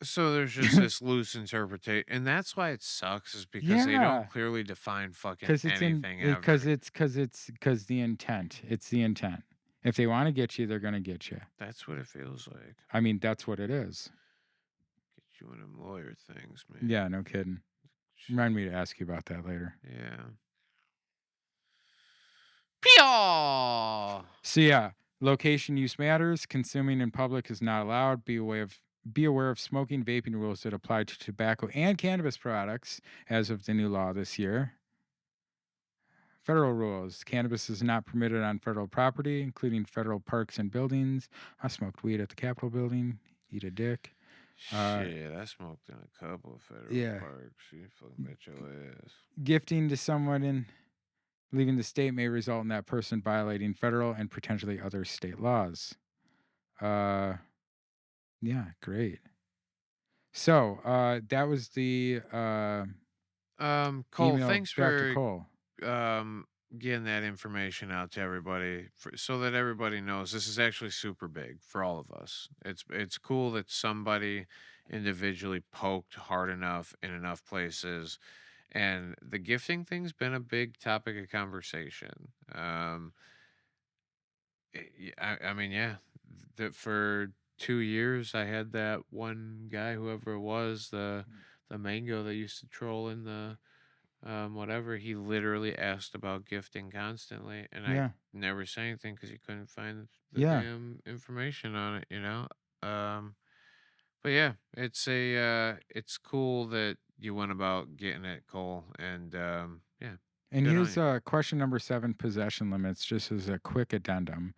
So there's just this loose interpretation, and that's why it sucks, is because they don't Yeah, clearly define fucking because it's in anything because ever. because the intent. It's the intent. If they want to get you, they're gonna get you. That's what it feels like. I mean, that's what it is. Get you one of them lawyer things, man. Yeah, no kidding. Shit. Remind me to ask you about that later. Yeah. Pyaw! So yeah, location use matters. Consuming in public is not allowed. Be aware of smoking vaping rules that apply to tobacco and cannabis products as of the new law this year. Federal rules. Cannabis is not permitted on federal property, including federal parks and buildings. I smoked weed at the Capitol building. Eat a dick. Uh, Shit, I smoked in a couple of federal yeah. parks. You fucking bet your ass. Gifting to someone in leaving the state may result in that person violating federal and potentially other state laws. Uh, yeah, great. So that was the Cole, email thanks back to for Cole. um getting that information out to everybody so that everybody knows this is actually super big for all of us. It's cool that somebody individually poked hard enough in enough places, and the gifting thing's been a big topic of conversation. I mean, yeah, that for 2 years I had that one guy, whoever it was, the mango that used to troll in the whatever, he literally asked about gifting constantly, and I Yeah, never say anything because he couldn't find the yeah. damn information on it, you know. Um, but yeah, it's cool that you went about getting it, Cole, and yeah, And good on here's you. question number 7: possession limits. Just as a quick addendum.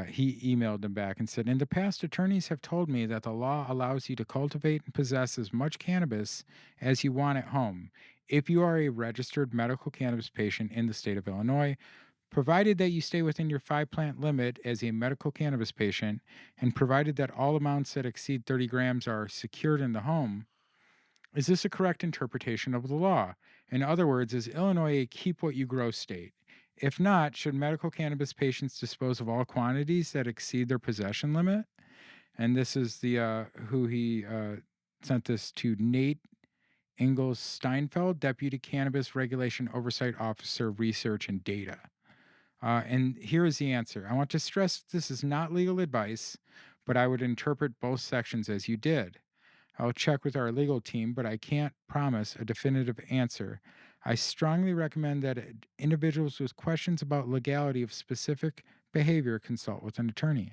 He emailed him back and said, "In the past, attorneys have told me that the law allows you to cultivate and possess as much cannabis as you want at home if you are a registered medical cannabis patient in the state of Illinois, provided that you stay within your 5 plant limit as a medical cannabis patient, and provided that all amounts that exceed 30 grams are secured in the home. Is this a correct interpretation of the law? In other words, is Illinois a keep what you grow state? If not, should medical cannabis patients dispose of all quantities that exceed their possession limit?" And this is the who he sent this to: Nate Ingalls Steinfeld, Deputy Cannabis Regulation Oversight Officer, Research and Data. And here is the answer. I want to stress this is not legal advice, but I would interpret both sections as you did. I'll check with our legal team, but I can't promise a definitive answer. I strongly recommend that individuals with questions about legality of specific behavior consult with an attorney.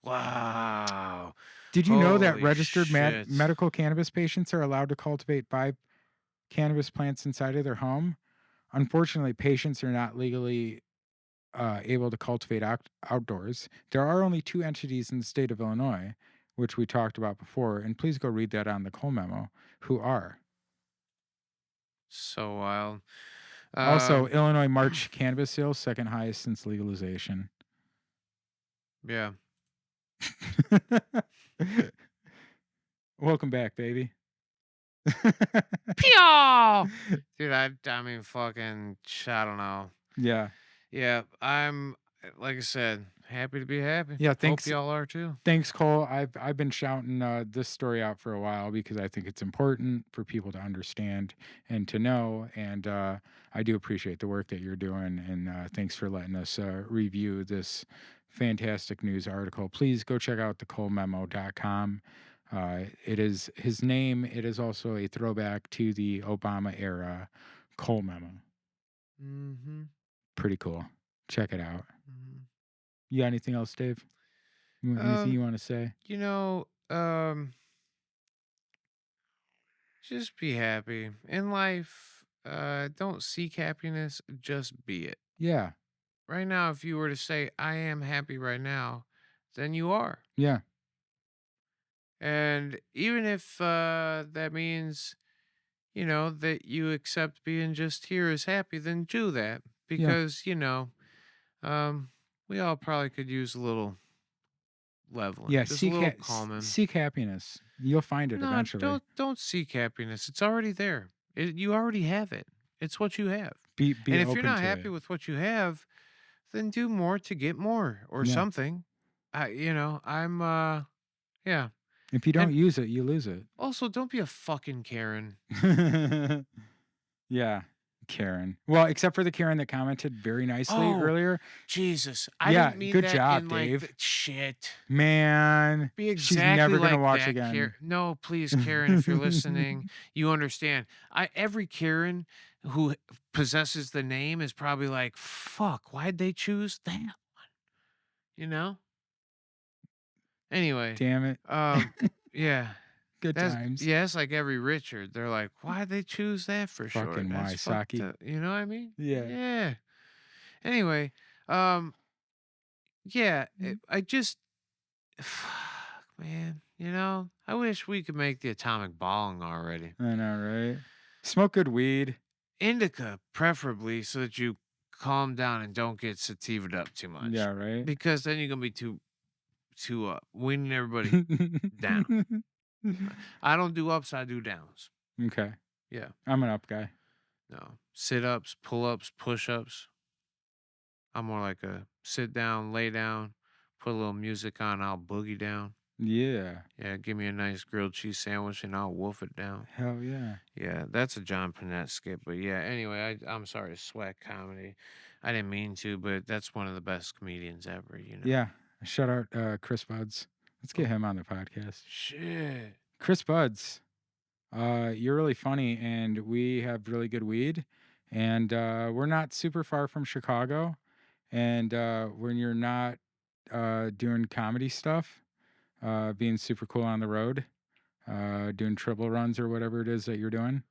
Wow, Did you know that holy registered shit! medical cannabis patients are allowed to cultivate 5 cannabis plants inside of their home? Unfortunately, patients are not legally able to cultivate outdoors. There are only 2 entities in the state of Illinois, which we talked about before, and please go read that on the Cole memo, who are. So wild. Also, Um, Illinois March cannabis sales, second highest since legalization. yeah. Welcome back, baby. Pyaw! Dude, I mean, fucking, I don't know. Yeah. Yeah, I'm, like I said, happy to be happy. Yeah, Hope thanks. y'all are too. Thanks, Cole. I've been shouting this story out for a while because I think it's important for people to understand and to know. And I do appreciate the work that you're doing. And thanks for letting us review this fantastic news article. Please go check out thecolememo.com. It is his name. It is also a throwback to the Obama era Cole memo. Mm-hmm. Pretty cool. Check it out. Mm-hmm. You got anything else, Dave? Anything Um, you want to say? you know, just be happy. In life, don't seek happiness, just be it. Yeah. Right now, if you were to say, I am happy right now, then you are. Yeah. And even if that means, that you accept being just here as happy, then do that. Yeah. Because, um, we all probably could use a little leveling, Yeah, just a little calming. seek happiness. You'll find it No, eventually. don't seek happiness. It's already there. You already have it. It's what you have. Be And if you're open not to happy it. with what you have, then do more to get more or Yeah. something. I'm yeah. If you don't And use it, you lose it. also, don't be a fucking Karen. Yeah, Karen. Well, except for the Karen that commented very nicely Oh, earlier. Jesus. I Yeah, didn't mean good that job, in like Dave. the shit. Man, Be she's exactly never gonna like watch that, Karen. again. No, please, Karen, if you're listening, you understand. Every Karen who possesses the name is probably like, fuck, why'd they choose that one? You know? Anyway, Damn it. um, yeah. Good times. Yeah, it's like every Richard. They're like, why'd they choose that for short? Fucking That's fucked Wysocki. up. You know what I mean? Yeah. Yeah. Anyway, um, yeah, I just fuck, man, I wish we could make the atomic bong already. I know, right? Smoke good weed. Indica, preferably, so that you calm down and don't get sativaed up too much. Yeah, right? Because then you're gonna be too weaning everybody down. I don't do ups, I do downs. Okay. Yeah. I'm an up guy. No. Sit ups, pull ups, push ups. I'm more like a sit down, lay down, put a little music on, I'll boogie down. Yeah. Yeah, give me a nice grilled cheese sandwich and I'll wolf it down. Hell yeah. Yeah, that's a John Panette skit. But yeah, anyway, I'm sorry, sweat comedy. I didn't mean to, but that's one of the best comedians ever, Yeah. Shout out Chris Buds. Let's get him on the podcast. Shit. Chris Buds, you're really funny and we have really good weed. And we're not super far from Chicago. And when you're not doing comedy stuff, being super cool on the road, doing triple runs or whatever it is that you're doing,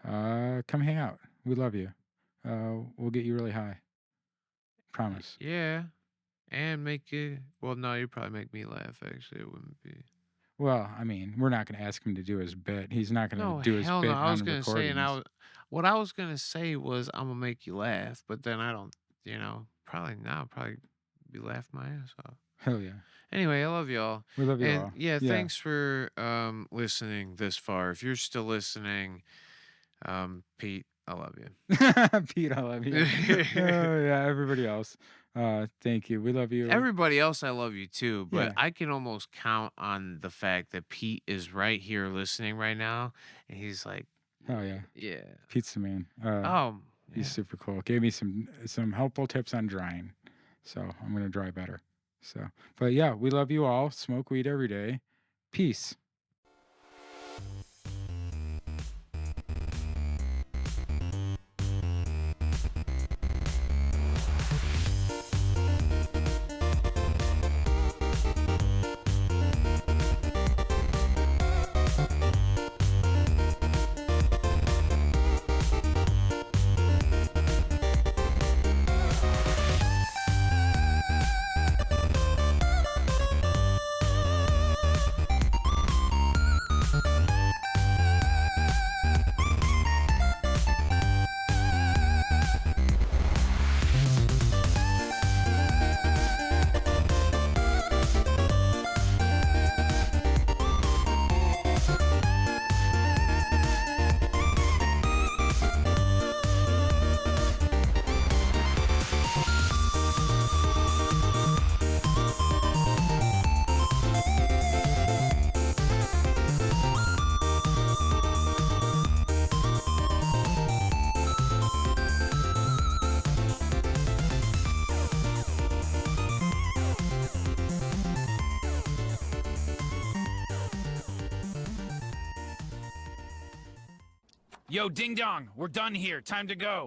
come hang out. We love you. We'll get you really high. Promise. Yeah. And make it, well, no, you'd probably make me laugh, actually. It wouldn't be. Well, I mean, we're not going to ask him to do his bit. He's not going to No, do his hell bit no. I was on going to say, recordings. what I was going to say was, I'm going to make you laugh, but then I don't, probably be laughing my ass off. Hell yeah. Anyway, I love y'all. We love you And all. yeah, thanks for listening this far. If you're still listening, Pete, I love you. Pete, I love you. Oh, yeah, everybody else. Thank you. We love you. Everybody else, I love you too, but Yeah. I can almost count on the fact that Pete is right here listening right now, and he's like, Hell yeah. yeah. Pete's the man. He's super cool. Gave me some helpful tips on drying. So I'm going to dry better. So, but yeah, we love you all. Smoke weed every day. Peace. Yo, ding dong, we're done here. Time to go.